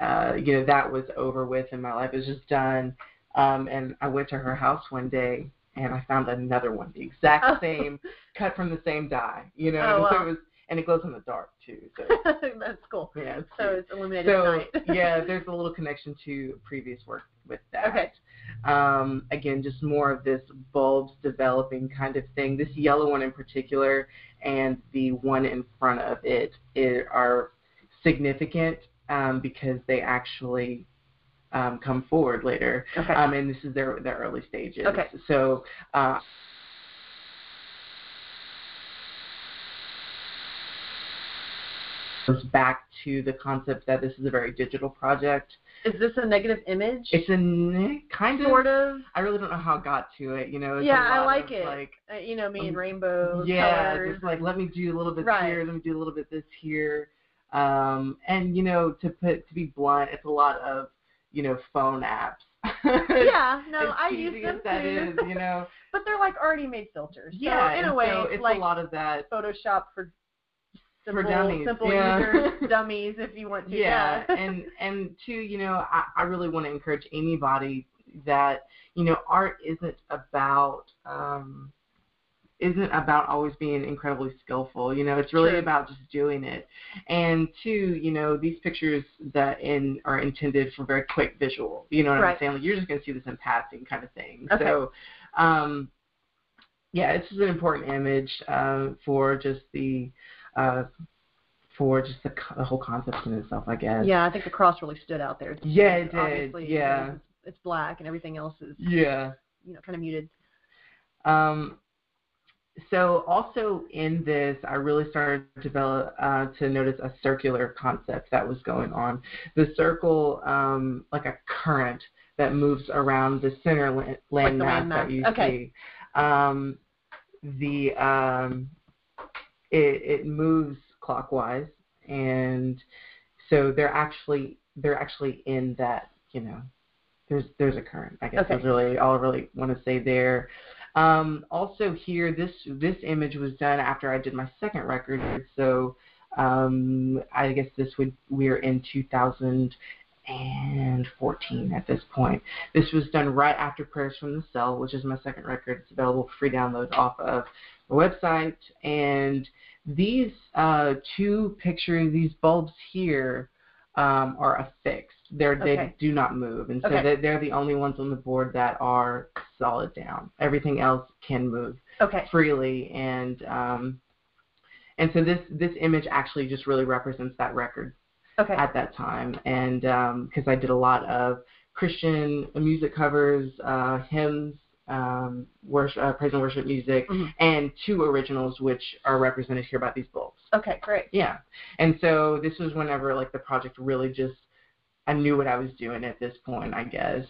that was over with in my life. It was just done. And I went to her house one day and I found another one, the exact same, cut from the same die, So it was, and it glows in the dark too. So that's cool. Yeah. It's illuminated at night. There's a little connection to previous work with that. Okay. Again, just more of this bulbs developing kind of thing. This yellow one in particular and the one in front of it are significant because they actually come forward later. Okay. And this is their early stages. Okay. So goes back to the concept that this is a very digital project. Is this a negative image? It's a kind of. Sort of. I really don't know how it got to it. It's I like it. Like, me and rainbow colors. Yeah, just like let me do a little bit here, let me do a little bit this here. And to be blunt, it's a lot of phone apps Yeah, no, I cheesy use them as that too. is, you know. But they're like already made filters. Yeah, so in a way, so it's like a lot of that Photoshop for dummies. simple users, dummies, if you want to. Yeah, and two, you know, I really want to encourage anybody that, you know, art isn't about always being incredibly skillful. You know, it's really about just doing it. And two, you know, these pictures that are intended for very quick visual. You know what I'm saying? Like, you're just going to see this in passing kind of thing. Okay. So, yeah, it's just an important image for just the whole concept in itself, I guess. Yeah, I think the cross really stood out there. Yeah, it did. Obviously, yeah. It's black and everything else is, yeah, you know, kind of muted. So also in this, I really started to notice a circular concept that was going on. The circle, like a current that moves around the center landmass that you see. It moves clockwise, and so they're actually in that, you know, there's a current. I guess that's really all I really want to say there. Also here, this image was done after I did my second record, so I guess we're in 2014 at this point. This was done right after Prayers from the Cell, which is my second record. It's available for free download off of the website. And these two pictures, these bulbs here, are affixed. They do not move, and so they're the only ones on the board that are solid down. Everything else can move freely, and so this image actually just really represents that record at that time. And because I did a lot of Christian music covers, hymns, worship, praise and worship music, and two originals, which are represented here by these bulbs. Okay, great. Yeah, and so this was whenever like the project really just, I knew what I was doing at this point, I guess.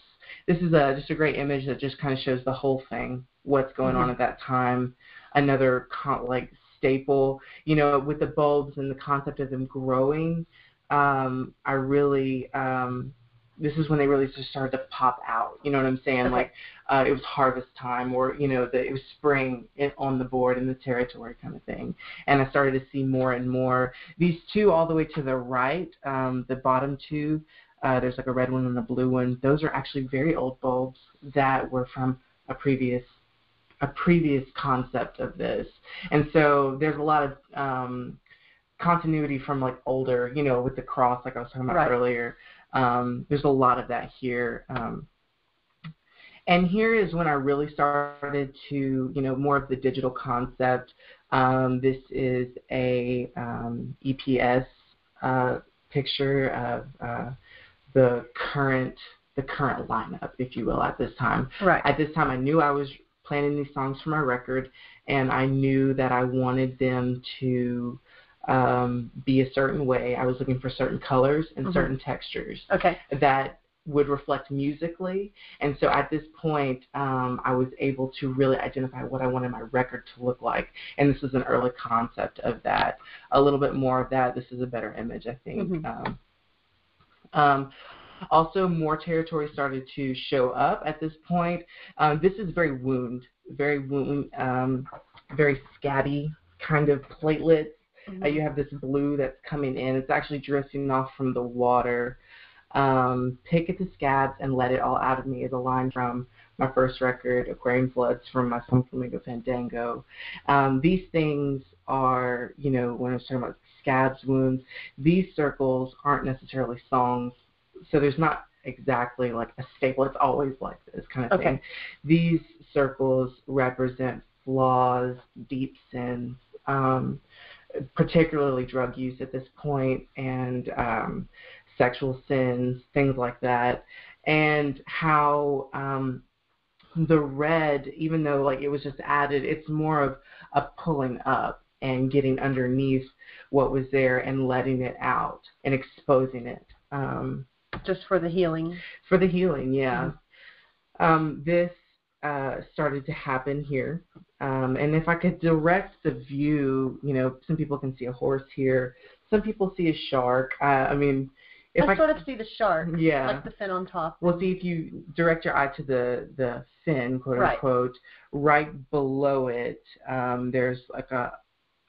This is just a great image that just kind of shows the whole thing, what's going on at that time. Another staple, you know, with the bulbs and the concept of them growing. I really, this is when they really just started to pop out. You know what I'm saying? Like it was harvest time, or, you know, it was spring on the board in the territory kind of thing. And I started to see more and more. These two all the way to the right, the bottom two, there's like a red one and a blue one. Those are actually very old bulbs that were from a previous concept of this. And so there's a lot of continuity from like older, you know, with the cross, like I was talking about earlier. There's a lot of that here. And here is when I really started to, you know, more of the digital concept. This is a EPS picture of the current lineup, if you will, at this time. At this time, I knew I was planning these songs for my record, and I knew that I wanted them to be a certain way. I was looking for certain colors and certain textures that would reflect musically. And so at this point, I was able to really identify what I wanted my record to look like. And this is an early concept of that. A little bit more of that. This is a better image, I think. Also, more territory started to show up at this point. This is very scabby kind of platelets. You have this blue that's coming in. It's actually drifting off from the water. Pick at the scabs and let it all out of me is a line from my first record, Aquarium Floods, from my Sun Flamingo Fandango. These things are, you know, when I was talking about scabs, wounds, these circles aren't necessarily songs, so there's not exactly like a staple. It's always like this kind of thing. These circles represent flaws, deep sins, particularly drug use at this point, and sexual sins, things like that. And how the red, even though like it was just added, it's more of a pulling up and getting underneath what was there and letting it out and exposing it. Just for the healing. For the healing, yeah. This started to happen here. And if I could direct the view, you know, some people can see a horse here. Some people see a shark. I mean, I sort of see the shark, yeah, like the fin on top. Well, see, if you direct your eye to the fin, quote unquote, right below it, there's like a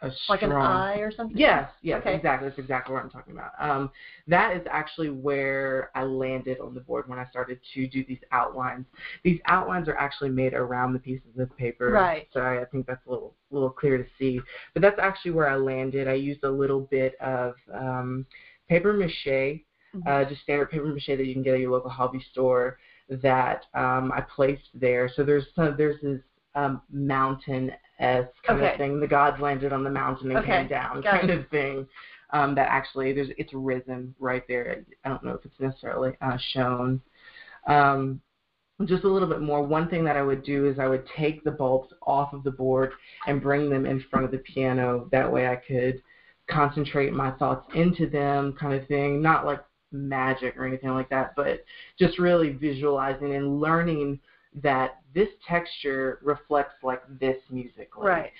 strong, like an eye or something. Yes, okay. Exactly. That's exactly what I'm talking about. That is actually where I landed on the board when I started to do these outlines. These outlines are actually made around the pieces of paper. Right. So I think that's a little clear to see. But that's actually where I landed. I used a little bit of paper mache, just standard paper mache that you can get at your local hobby store, that I placed there. So there's this mountain-esque kind of thing. The gods landed on the mountain and came down kind of thing. That actually, it's risen right there. I don't know if it's necessarily shown. Just a little bit more. One thing that I would do is I would take the bulbs off of the board and bring them in front of the piano. That way I could concentrate my thoughts into them, kind of thing. Not like magic or anything like that, but just really visualizing and learning that this texture reflects like this musically. Right.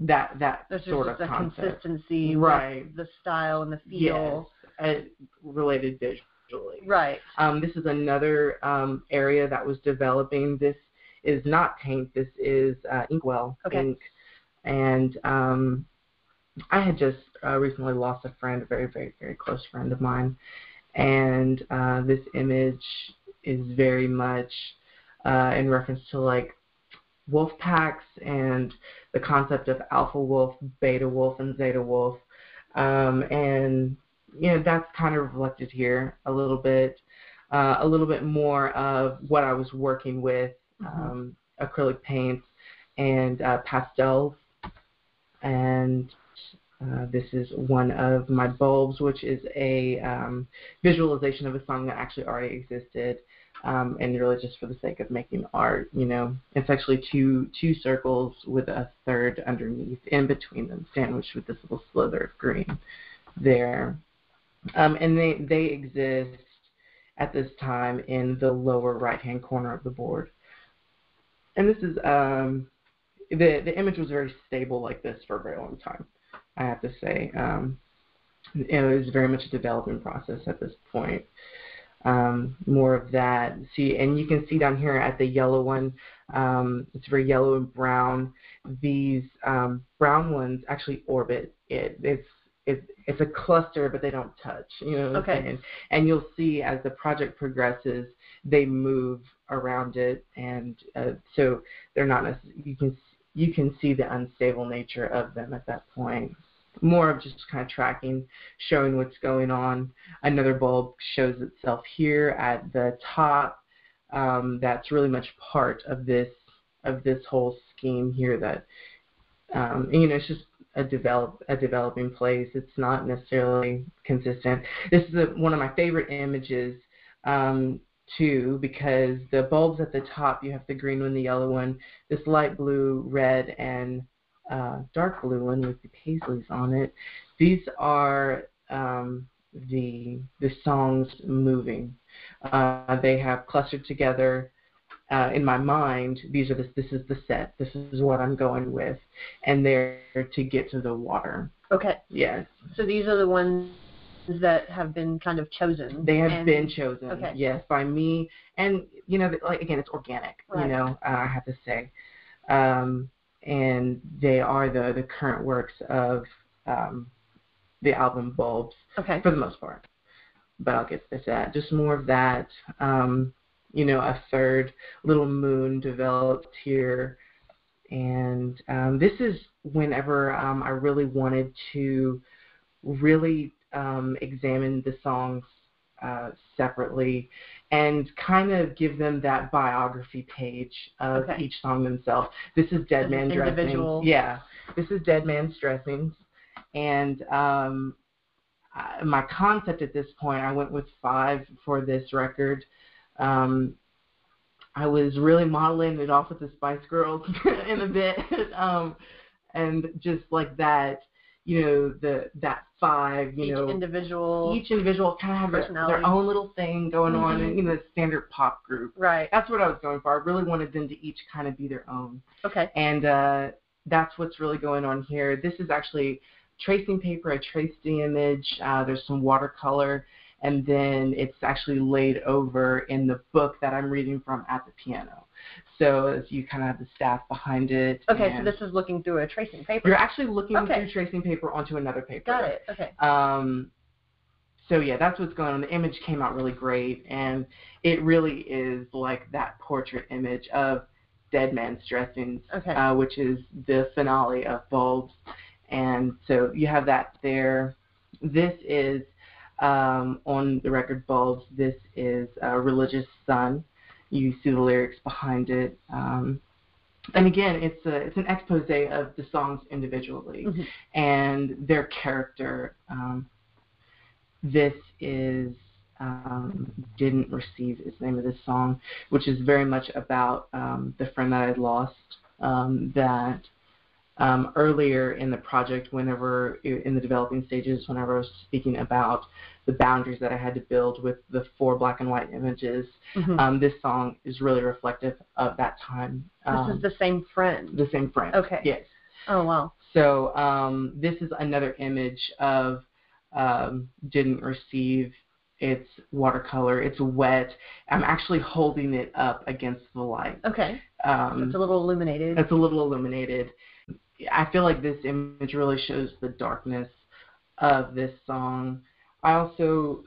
That There's sort just of a concept. Consistency, right? With the style and the feel. Yes, related visually. Right. This is another area that was developing. This is not paint. This is inkwell ink, and I had just recently lost a friend, a very, very, very close friend of mine, and this image is very much in reference to like wolf packs and the concept of alpha wolf, beta wolf, and zeta wolf, and that's kind of reflected here a little bit more of what I was working with, acrylic paints and pastels, and this is one of my bulbs, which is a visualization of a song that actually already existed, and really just for the sake of making art. It's actually two circles with a third underneath, in between them, sandwiched with this little slither of green there. And they exist at this time in the lower right-hand corner of the board. And this is the image was very stable like this for a very long time, I have to say. It was very much a development process at this point. More of that. See, and you can see down here at the yellow one, it's very yellow and brown. These brown ones actually orbit it. It's a cluster, but they don't touch. You know what I'm saying? And you'll see as the project progresses, they move around it, and so they're not necessarily. You can see the unstable nature of them at that point. More of just kind of tracking, showing what's going on. Another bulb shows itself here at the top. That's really much part of this whole scheme here. That it's just a developing place. It's not necessarily consistent. This is one of my favorite images too, because the bulbs at the top, you have the green one, the yellow one, this light blue, red, and dark blue one with the paisleys on it. These are the songs moving. They have clustered together. In my mind, this is the set. This is what I'm going with, and they're to get to the water. Okay. Yes. So these are the ones that have been kind of chosen. They have been chosen. Okay. Yes, by me, and like again, it's organic. Right. I have to say, and they are the current works of the album bulbs for the most part. But I'll get to that. Just more of that. A third little moon developed here. And this is whenever I really wanted to really examine the songs separately and kind of give them that biography page of each song themselves. This is Dead Man Dressings. Yeah, this is Dead Man's Dressings. And my concept at this point, I went with 5 for this record. I was really modeling it off with the Spice Girls in a bit, and just like that, that 5, each individual kind of have their own little thing going on, and the standard pop group. Right. That's what I was going for. I really wanted them to each kind of be their own. Okay. And that's what's really going on here. This is actually tracing paper. I traced the image. There's some watercolor, and then it's actually laid over in the book that I'm reading from at the piano. So you kind of have the staff behind it. Okay, so this is looking through a tracing paper. You're actually looking through tracing paper onto another paper. Got it. Okay. So yeah, that's what's going on. The image came out really great, and it really is like that portrait image of Dead Man's Dressings, which is the finale of Bulbs. And so you have that there. This is, on the record Bulbs, this is Religious Sun. You see the lyrics behind it. And again, it's an expose of the songs individually and their character. This is Didn't Receive is the name of this song, which is very much about the friend that I'd lost, that earlier in the project, whenever in the developing stages, whenever I was speaking about the boundaries that I had to build with the 4 black and white images, this song is really reflective of that time. This is the same friend? The same friend. Okay. Yes. Oh, wow. So this is another image of Didn't Receive. It's watercolor. It's wet. I'm actually holding it up against the light. Okay. It's a little illuminated. It's a little illuminated. I feel like this image really shows the darkness of this song. I also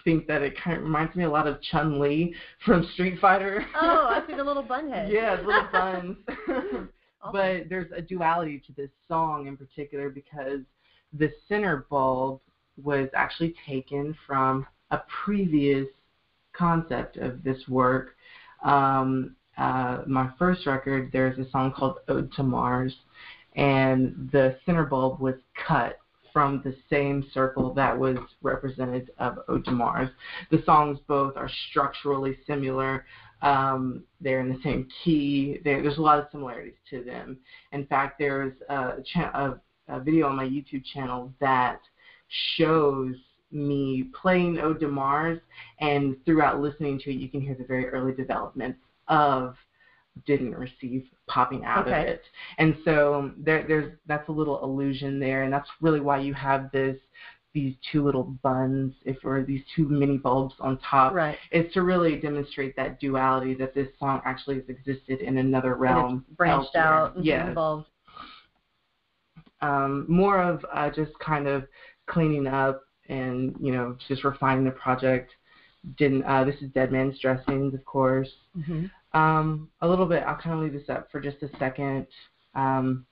think that it kind of reminds me a lot of Chun-Li from Street Fighter. Oh, I see the little bun head. Yeah, little buns. Awesome. But there's a duality to this song in particular because the center bulb was actually taken from a previous concept of this work. My first record, there's a song called Ode to Mars, and the center bulb was cut from the same circle that was represented of Ode to Mars. The songs both are structurally similar. They're in the same key. There's a lot of similarities to them. In fact, there's a video on my YouTube channel that shows me playing Ode to Mars, and throughout listening to it, you can hear the very early developments of Didn't Receive popping out of it. And so that's a little illusion there, and that's really why you have these 2 little buns, or these 2 mini bulbs on top. Right. It's to really demonstrate that duality, that this song actually has existed in another realm. It's branched out and yes. involved. More of just kind of cleaning up and, just refining the project. This is Dead Man's Dressings, of course. A little bit, I'll kind of leave this up for just a second, and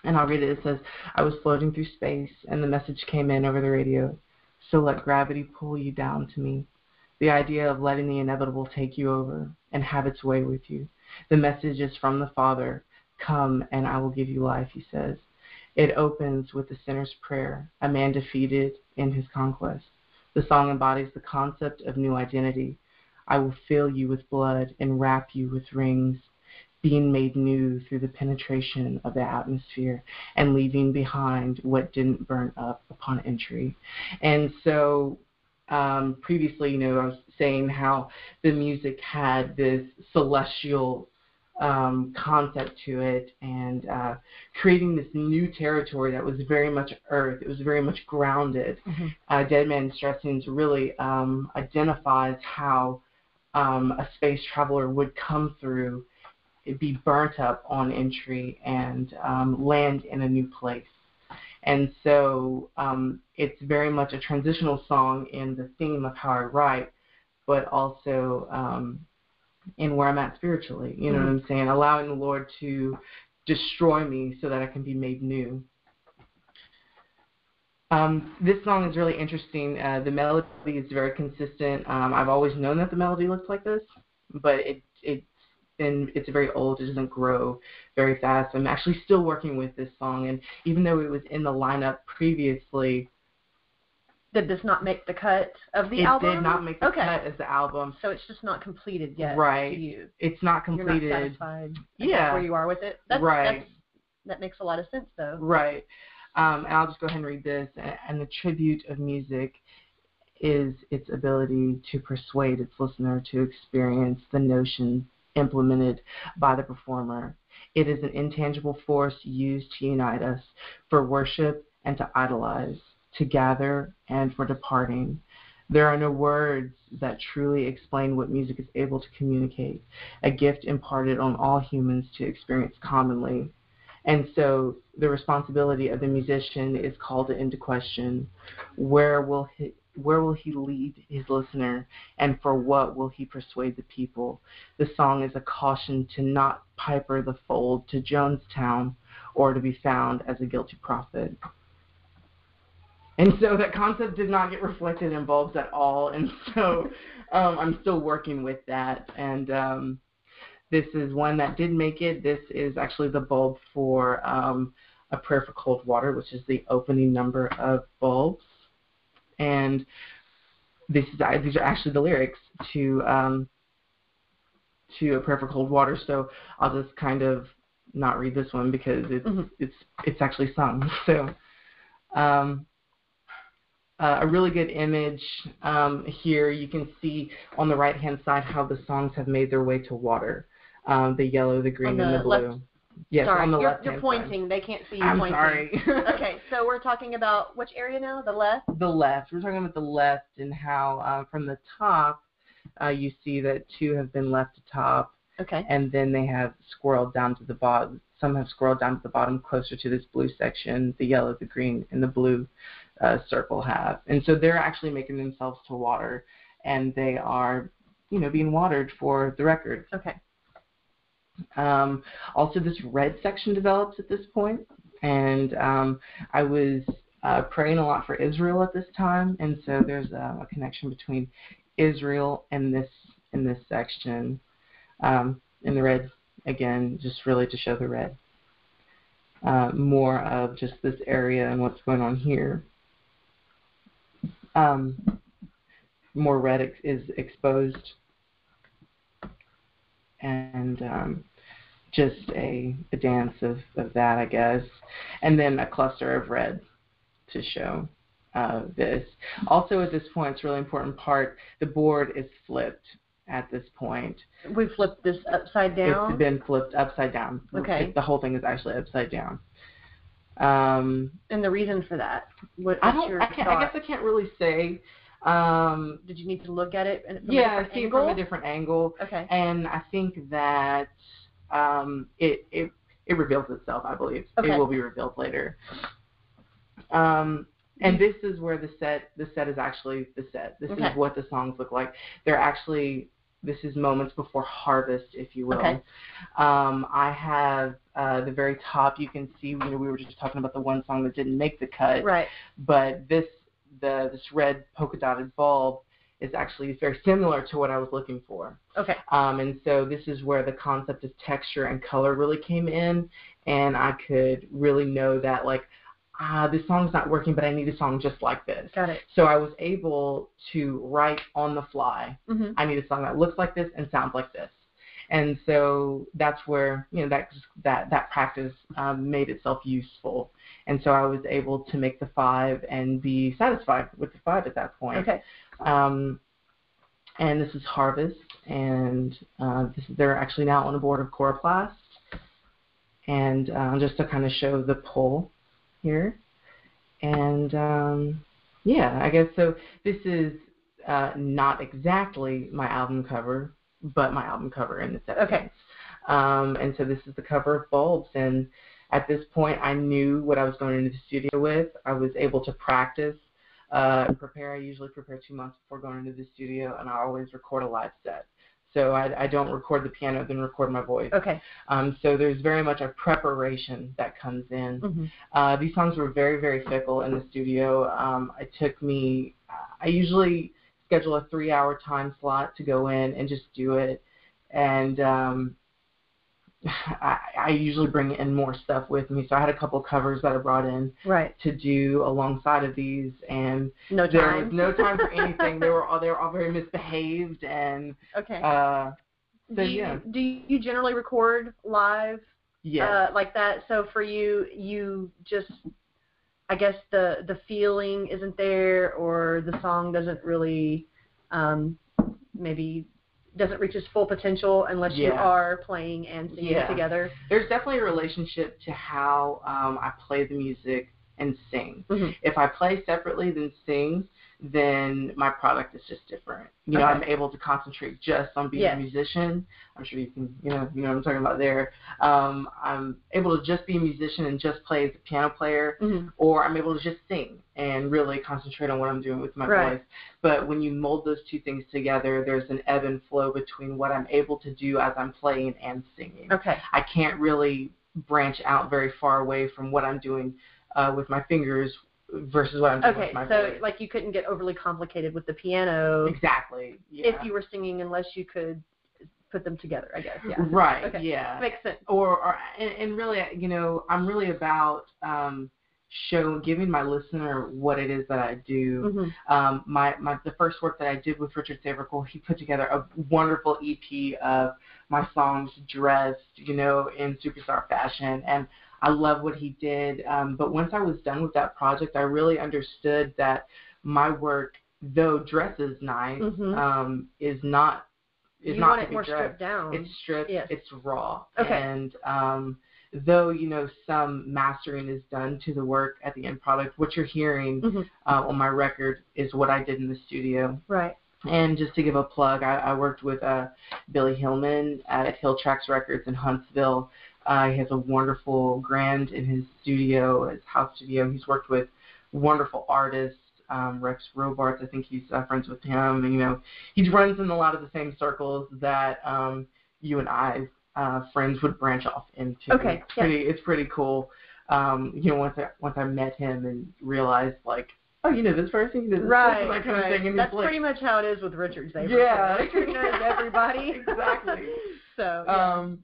I'll read it. It says, I was floating through space, and the message came in over the radio. So let gravity pull you down to me. The idea of letting the inevitable take you over and have its way with you. The message is from the Father. Come, and I will give you life, he says. It opens with the sinner's prayer, a man defeated in his conquest. The song embodies the concept of new identity. I will fill you with blood and wrap you with rings, being made new through the penetration of the atmosphere and leaving behind what didn't burn up upon entry. And so previously, I was saying how the music had this celestial concept to it, and creating this new territory that was very much earth. It was very much grounded. Dead Man's Dressings really identifies how a space traveler would come through, be burnt up on entry, and land in a new place. And so it's very much a transitional song in the theme of how I write, but also in where I'm at spiritually. You know what I'm saying? Allowing the Lord to destroy me so that I can be made new. This song is really interesting. The melody is very consistent. I've always known that the melody looks like this, but it's very old. It doesn't grow very fast. I'm actually still working with this song, and even though it was in the lineup previously, did this not make the cut of the album? It did not make the cut as the album. So it's just not completed yet. Right. To you. It's not completed. You're not satisfied. Yeah. Where you are with it. That makes a lot of sense, though. Right. And I'll just go ahead and read this. And the tribute of music is its ability to persuade its listener to experience the notion implemented by the performer. It is an intangible force used to unite us, for worship and to idolize, to gather and for departing. There are no words that truly explain what music is able to communicate, a gift imparted on all humans to experience commonly. And so the responsibility of the musician is called into question. Where will he lead his listener, and for what will he persuade the people? The song is a caution to not piper the fold to Jonestown, or to be found as a guilty prophet. And so that concept did not get reflected in bulbs at all, and so I'm still working with that. And this is one that did make it. This is actually the bulb for A Prayer for Cold Water, which is the opening number of bulbs. And these are actually the lyrics to A Prayer for Cold Water. So I'll just kind of not read this one because it's actually sung. So a really good image here. You can see on the right-hand side how the songs have made their way to water. The yellow, the green, and the blue. Left. Yes, sorry, on the left. You're pointing. Side. They can't see you I'm pointing. Sorry. Okay, so we're talking about which area now? The left? The left. We're talking about the left and how from the top you see that two have been left to top. Okay. And then they have squirreled down to the bottom. Some have squirreled down to the bottom closer to this blue section. The yellow, the green, and the blue circle have. And so they're actually making themselves to water, and they are, being watered for the record. Okay. Also, this red section develops at this point, and I was praying a lot for Israel at this time, and so there's a connection between Israel and this section. In the red, again, just really to show the red. More of just this area and what's going on here. More red is exposed. And just a dance of that, I guess. And then a cluster of red to show this. Also at this point, it's a really important part, the board is flipped at this point. We flipped this upside down? It's been flipped upside down. Okay. The whole thing is actually upside down. And the reason for that? I guess I can't really say. Did you need to look at it from from a different angle. Okay. And I think that it reveals itself, I believe. Okay. It will be revealed later. And this is where the set is actually the set. This is what the songs look like. This is moments before harvest, if you will. Okay. I have the very top, you can see, we were just talking about the one song that didn't make the cut. Right. But this red polka dotted bulb is actually very similar to what I was looking for. Okay. And so this is where the concept of texture and color really came in, and I could really know that, this song's not working, but I need a song just like this. Got it. So I was able to write on the fly. Mm-hmm. I need a song that looks like this and sounds like this. And so that's where, that practice made itself useful. And so I was able to make the 5 and be satisfied with the 5 at that point. Okay. And this is Harvest, and they're actually now on the board of Coroplast. And just to kind of show the pull here. And I guess so. This is not exactly my album cover, but my album cover in the set. Okay. And so this is the cover of Bulbs, and at this point I knew what I was going into the studio with. I was able to practice and prepare. I usually prepare 2 months before going into the studio, and I always record a live set. So I don't record the piano, then record my voice. Okay. So there's very much a preparation that comes in. Mm-hmm. These songs were very, very fickle in the studio. I usually schedule a 3-hour time slot to go in and just do it. And I usually bring in more stuff with me. So I had a couple covers that I brought in to do alongside of these, and there was no time for anything. They were all very misbehaved, and okay. Do you generally record live? Yeah. Like that. So for you just, I guess the feeling isn't there, or the song doesn't really maybe doesn't reach its full potential unless you are playing and singing together. There's definitely a relationship to how I play the music and sing. If I play separately than sing, then my product is just different. You know, I'm able to concentrate just on being a musician. I'm sure you can, you know what I'm talking about there. I'm able to just be a musician and just play as a piano player, or I'm able to just sing and really concentrate on what I'm doing with my voice. But when you mold those two things together, there's an ebb and flow between what I'm able to do as I'm playing and singing. I can't really branch out very far away from what I'm doing with my fingers versus what I'm doing with my voice. So like you couldn't get overly complicated with the piano. Exactly. If you were singing, unless you could put them together, I guess. Right. Makes sense. And really, you know, I'm really about giving my listener what it is that I do. The first work that I did with Richard Saverical, he put together a wonderful EP of my songs dressed, you know, in superstar fashion, and I love what he did. But once I was done with that project, I really understood that my work, though dress is nice, is not. You want it more stripped down. It's stripped. It's raw. And though, you know, some mastering is done to the work at the end product, what you're hearing on my record is what I did in the studio. Right. And just to give a plug, I worked with Billy Hillman at Hill Tracks Records in Huntsville. He has a wonderful Grand in his studio, his house studio. He's worked with wonderful artists, Rex Robarts. I think he's friends with him. And, you know, he runs in a lot of the same circles that you and I, friends, would branch off into. It's pretty cool. You know, once I met him and realized, like, oh, you know this person, you know this person, that kind of thing. And that's pretty much how it is with Richard Saverical. Yeah. Richard knows everybody. Exactly. So,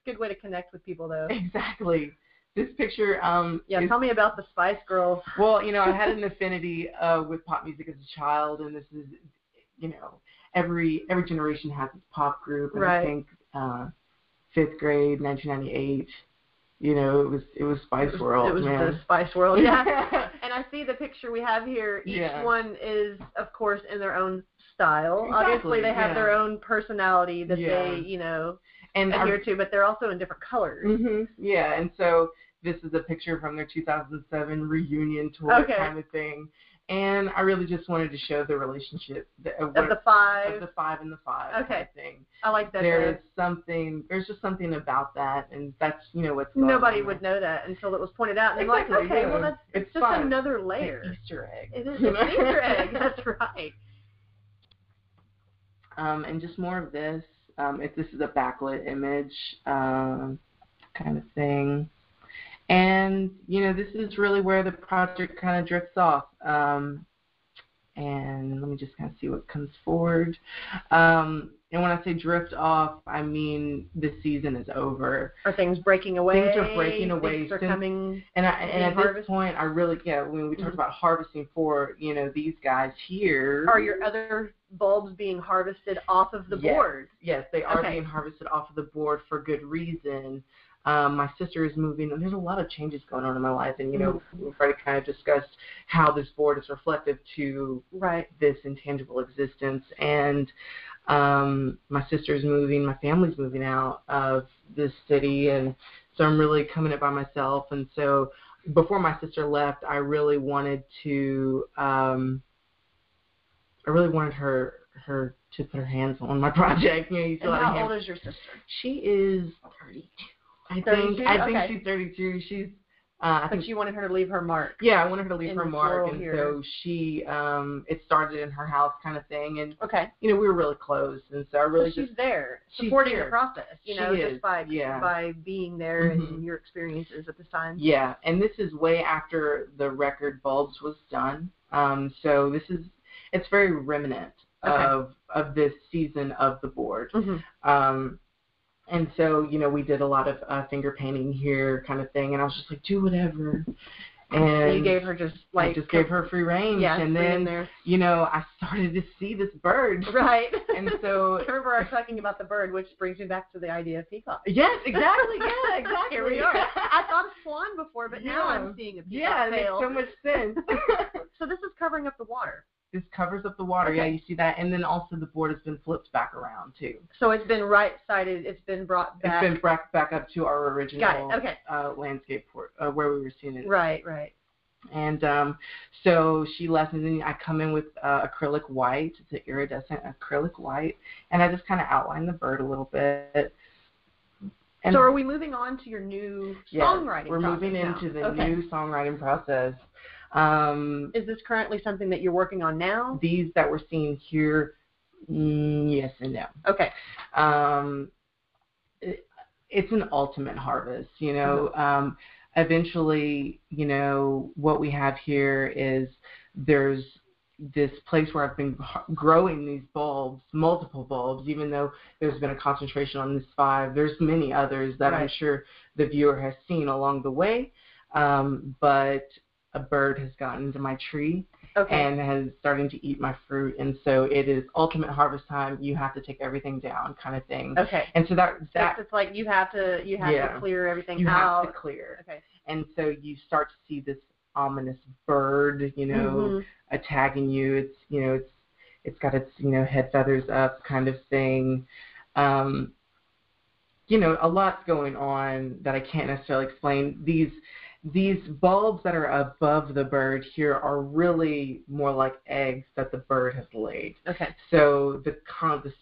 good way to connect with people, though. Exactly. This picture. Tell me about the Spice Girls. Well, you know, I had an affinity with pop music as a child, and this is, you know, every generation has its pop group. And I think 5th grade, 1998. You know, it was Spice World. It was the Spice World. Yeah. And I see the picture we have here. Each one is, of course, in their own style. Exactly, obviously, they have their own personality that they, you know, adhere to, but they're also in different colors. Yeah, and so this is a picture from their 2007 reunion tour kind of thing. And I really just wanted to show the relationship of the five and the five kind of thing. I like that. There's just something about that, and that's, you know, what's nobody would know that until it was pointed out. And they're like, okay, well, it's just fun. Another layer. An Easter egg. It is an Easter egg. That's right. And just more of this. This is a backlit image kind of thing. And, you know, this is really where the project kind of drifts off. And let me just kind of see what comes forward. And when I say drift off, I mean this season is over. Are things breaking away? Things are breaking away. Things are coming. And at this point, I really, when we talked about harvesting for, you know, these guys here. Are your other bulbs being harvested off of the board? Yes, they are being harvested off of the board for good reason. My sister is moving, and there's a lot of changes going on in my life. And, you know, we've already kind of discussed how this board is reflective to this intangible existence. And my sister's moving, my family's moving out of this city, and so I'm really coming it by myself. And so before my sister left, I really wanted to, her to put her hands on my project. You know, you still and how old is your sister? She is 32. I think she's 32. She's but you wanted her to leave her mark. Yeah, I wanted her to leave her mark, and so she it started in her house kind of thing, and you know, we were really close, and so I really she's there supporting the process, you know, just by being there and your experiences at this time. Yeah, and this is way after the record Bulbs was done, so it's very remnant of this season of the board. And so, you know, we did a lot of finger painting here kind of thing, and I was just like, do whatever. And you gave her I just gave her free range. Yeah, and then, you know, I started to see this bird. Right. And so. I remember us talking about the bird, which brings me back to the idea of peacock. Yes, exactly. Yeah, exactly. Here we are. I thought of swan before, but now I'm seeing a peacock tail. Yeah, it makes so much sense. So this is covering up the water. this covers up the water. Yeah, you see that. And then also the board has been flipped back around, too. So it's been right-sided. It's been brought back. It's been back up to our original landscape where we were seeing it. Right. And so she lessons, and I come in with acrylic white. It's an iridescent acrylic white. And I just kind of outline the bird a little bit. And so are we moving on to your new songwriting process? We're moving into the new songwriting process. Is this currently something that you're working on now? These that we're seeing here, yes and no. Okay. It's an ultimate harvest, you know. Eventually, you know, what we have here is there's this place where I've been growing these bulbs, multiple bulbs, even though there's been a concentration on this 5. There's many others that I'm sure the viewer has seen along the way, but a bird has gotten into my tree and has starting to eat my fruit, and so it is ultimate harvest time. You have to take everything down, kind of thing. Okay. And so it's like you have to clear everything out. You have to clear. Okay. And so you start to see this ominous bird, you know, attacking you. It's, you know, it's got its, you know, head feathers up kind of thing. You know, a lot's going on that I can't necessarily explain. These bulbs that are above the bird here are really more like eggs that the bird has laid. Okay. So the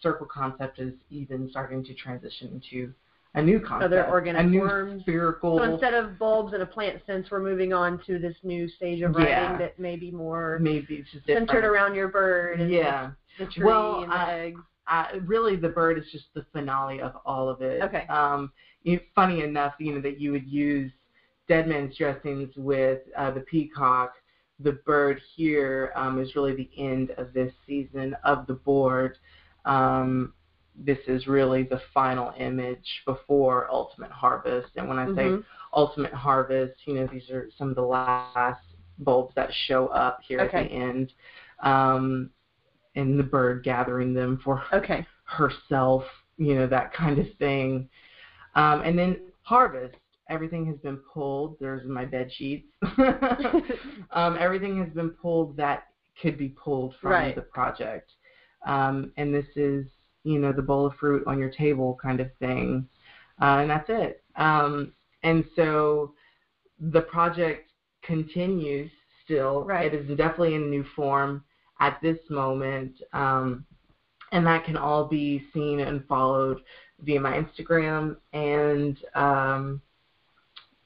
circle concept is even starting to transition into a new concept. Other organic forms. New spherical. So instead of bulbs in a plant sense, we're moving on to this new stage of writing that may be more it's just centered different. Around your bird and the tree and the eggs. Really, the bird is just the finale of all of it. Okay. Funny enough, you know, that you would use dead man's dressings with the peacock. The bird here is really the end of this season of the board. This is really the final image before ultimate harvest. And when I say ultimate harvest, you know, these are some of the last bulbs that show up here at the end. And the bird gathering them for herself, you know, that kind of thing. And then harvest. Everything has been pulled. There's my bed sheets. Everything has been pulled that could be pulled from the project. And this is, you know, the bowl of fruit on your table kind of thing. And that's it. And so the project continues still. It is definitely in new form at this moment. And that can all be seen and followed via my Instagram and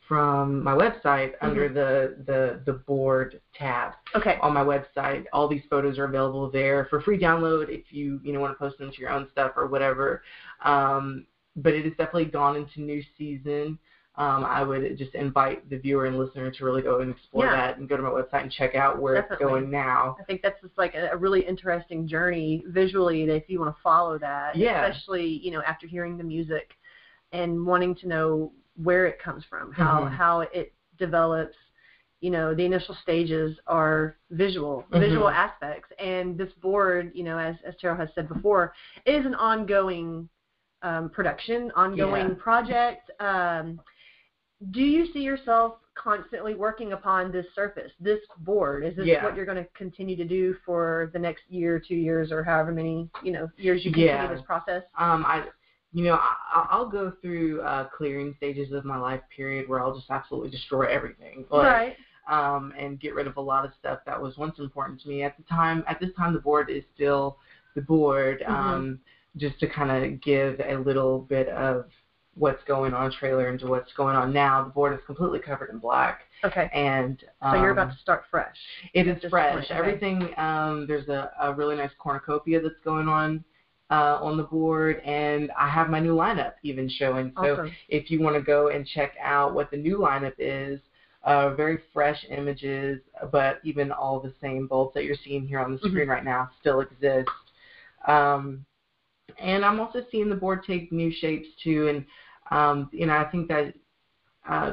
from my website under the board tab on my website. All these photos are available there for free download if you want to post them to your own stuff or whatever. But it has definitely gone into new season. I would just invite the viewer and listener to really go and explore that and go to my website and check out where it's going now. I think that's just like a really interesting journey visually that if you want to follow that, especially, you know, after hearing the music and wanting to know where it comes from, how it develops. You know, the initial stages are visual aspects, and this board, you know, as Terrell has said before, is an ongoing production, ongoing project. Do you see yourself constantly working upon this surface, this board? Is this what you're going to continue to do for the next year, 2 years, or however many, you know, years you continue this process? I'll go through clearing stages of my life period where I'll just absolutely destroy everything. And get rid of a lot of stuff that was once important to me. At this time, the board is still the board, just to kind of give a little bit of what's going on trailer into what's going on now. The board is completely covered in black. Okay. And so you're about to start fresh. It is fresh. Everything, there's a really nice cornucopia that's going on the board, and I have my new lineup even showing. So if you want to go and check out what the new lineup is, very fresh images, but even all the same bulbs that you're seeing here on the screen right now still exist. And I'm also seeing the board take new shapes too, and you know, I think that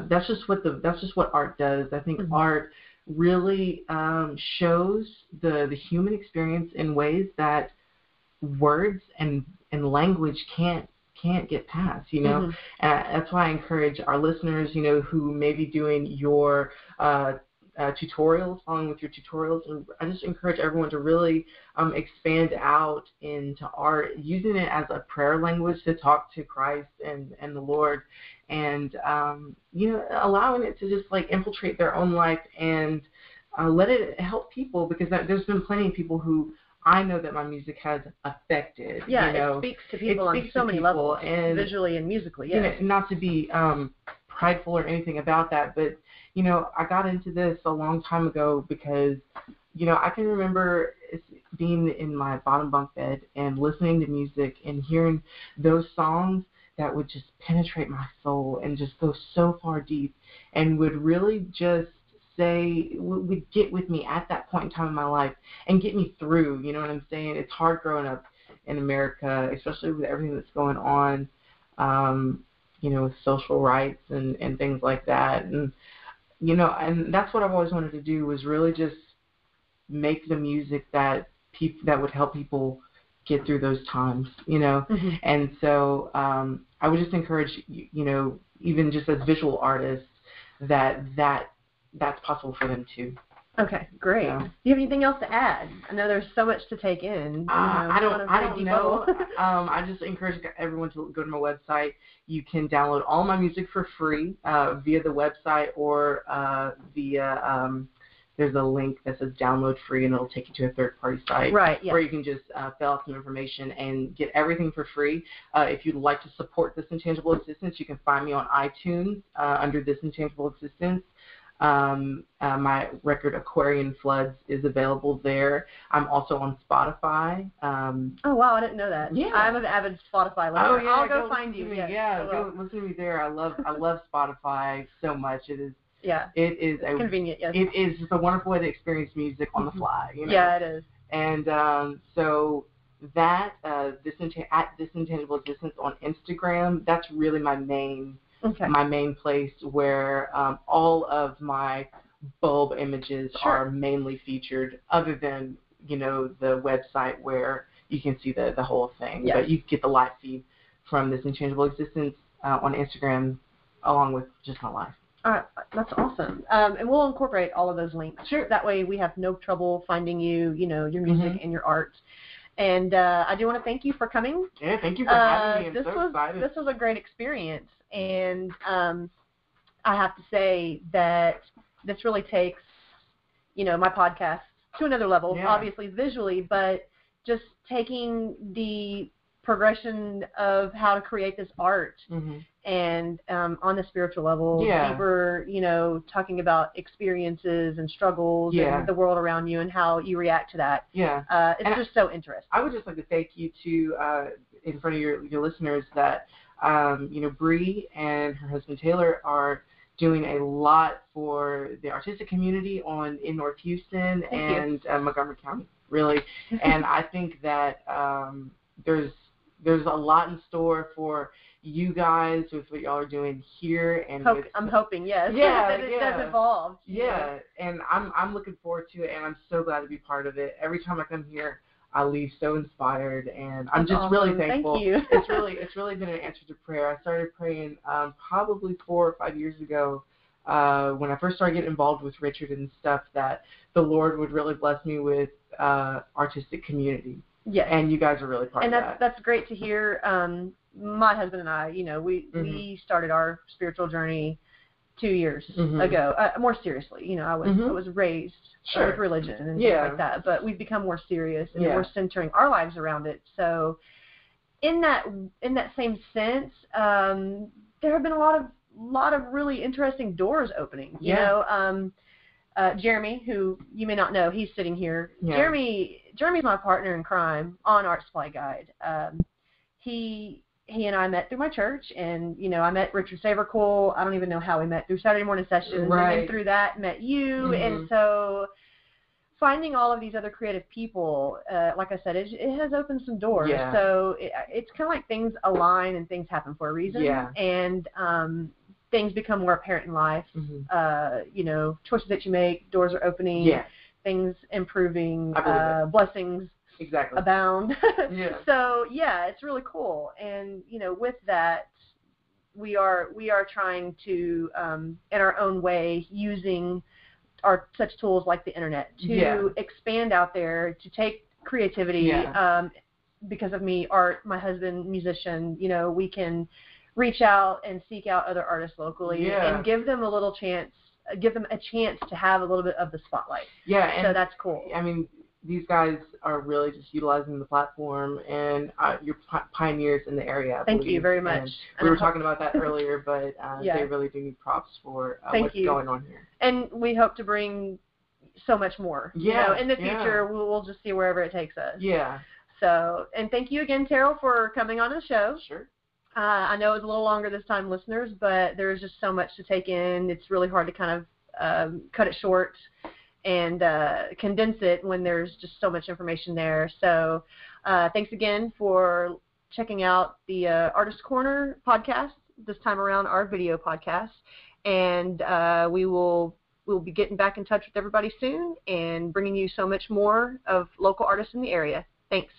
that's just what art does. I think art really shows the human experience in ways that words and language can't get past, you know. And that's why I encourage our listeners, you know, who may be doing your tutorials, following with your tutorials, and I just encourage everyone to really expand out into art, using it as a prayer language to talk to Christ and the Lord, and allowing it to just like infiltrate their own life and let it help people, because there's been plenty of people who I know that my music has affected. Yeah, it speaks to people on so many levels, and visually and musically. Yes. Not to be prideful or anything about that, but I got into this a long time ago because I can remember being in my bottom bunk bed and listening to music and hearing those songs that would just penetrate my soul and just go so far deep and would really just would get with me at that point in time in my life and get me through. You know what I'm saying? It's hard growing up in America, especially with everything that's going on, with social rights and things like that. And, and that's what I've always wanted to do, was really just make the music that would help people get through those times, Mm-hmm. And so I would just encourage, even just as visual artists, that's possible for them too. Okay, great. Yeah. Do you have anything else to add? I know there's so much to take in. I don't know. I just encourage everyone to go to my website. You can download all my music for free via the website or via there's a link that says download free, and it'll take you to a third-party site, right? Yeah. Where you can just fill out some information and get everything for free. If you'd like to support This Intangible Existence, you can find me on iTunes under This Intangible Existence. My record Aquarian Floods is available there. I'm also on Spotify. Oh wow, I didn't know that. Yeah, I'm an avid Spotify listener. Oh yeah, I'll go find you. Go listen to me there. I love Spotify so much. It is. Yeah. It is convenient. Yes. It is just a wonderful way to experience music on the fly. Yeah, it is. And so that This Intangible Existence on Instagram, that's really my main. Okay. My main place where all of my bulb images are mainly featured, other than, the website where you can see the whole thing. Yes. But you get the live feed from This Intangible Existence on Instagram, along with just my life. All right, that's awesome. And we'll incorporate all of those links. Sure. That way we have no trouble finding you, your music Mm-hmm. and your art. And I do want to thank you for coming. Yeah, thank you for having me. I'm so excited. This was a great experience. And I have to say that this really takes, my podcast to another level, obviously visually, but just taking the progression of how to create this art and on the spiritual level, deeper, talking about experiences and struggles and the world around you and how you react to that. Yeah. It's just so interesting. I would just like to thank you to, in front of your listeners, that Bree and her husband Taylor are doing a lot for the artistic community in North Houston and Montgomery County, really. And I think that there's a lot in store for you guys with what y'all are doing here. And I'm hoping, yes. Yeah, that it does evolve. Yeah, and I'm looking forward to it, and I'm so glad to be part of it. Every time I come here, I leave so inspired, and I'm just awesome. really thankful. Thank you. It's really been an answer to prayer. I started praying probably 4 or 5 years ago when I first started getting involved with Richard and stuff, that the Lord would really bless me with artistic community. Yes. And you guys are really part of that. And that's great to hear. My husband and I, we started our spiritual journey 2 years ago, more seriously. I was raised with religion and things like that, but we've become more serious and we're centering our lives around it. So in that same sense, there have been a lot of really interesting doors opening. Jeremy, who you may not know, he's sitting here. Yeah. Jeremy's my partner in crime on Art Supply Guide. He and I met through my church, and I met Richard Savercool. I don't even know how we met, through Saturday morning sessions, right. And then through that met you, and so finding all of these other creative people, like I said, it has opened some doors. Yeah. So it's kind of like things align and things happen for a reason, and things become more apparent in life. Choices that you make, doors are opening, things improving, blessings abound. So it's really cool. And with that, we are trying to, in our own way, using are such tools like the internet to expand out there, to take creativity. Because of me, art, my husband, musician, we can reach out and seek out other artists locally and give them a chance to have a little bit of the spotlight. Yeah, and so that's cool. I mean, these guys are really just utilizing the platform, and you're pioneers in the area. Thank you very much. And we were talking about that earlier, but they really do need props for what's going on here. And we hope to bring so much more. In the future, we'll just see wherever it takes us. Yeah. So, and thank you again, Terrell, for coming on the show. Sure. I know it was a little longer this time, listeners, but there's just so much to take in. It's really hard to kind of cut it short and condense it when there's just so much information there. So thanks again for checking out the Artist Corner podcast, this time around our video podcast. And we'll be getting back in touch with everybody soon and bringing you so much more of local artists in the area. Thanks.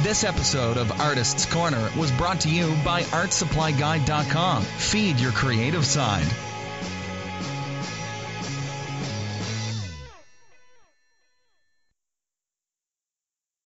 This episode of Artist's Corner was brought to you by ArtSupplyGuide.com. Feed your creative side.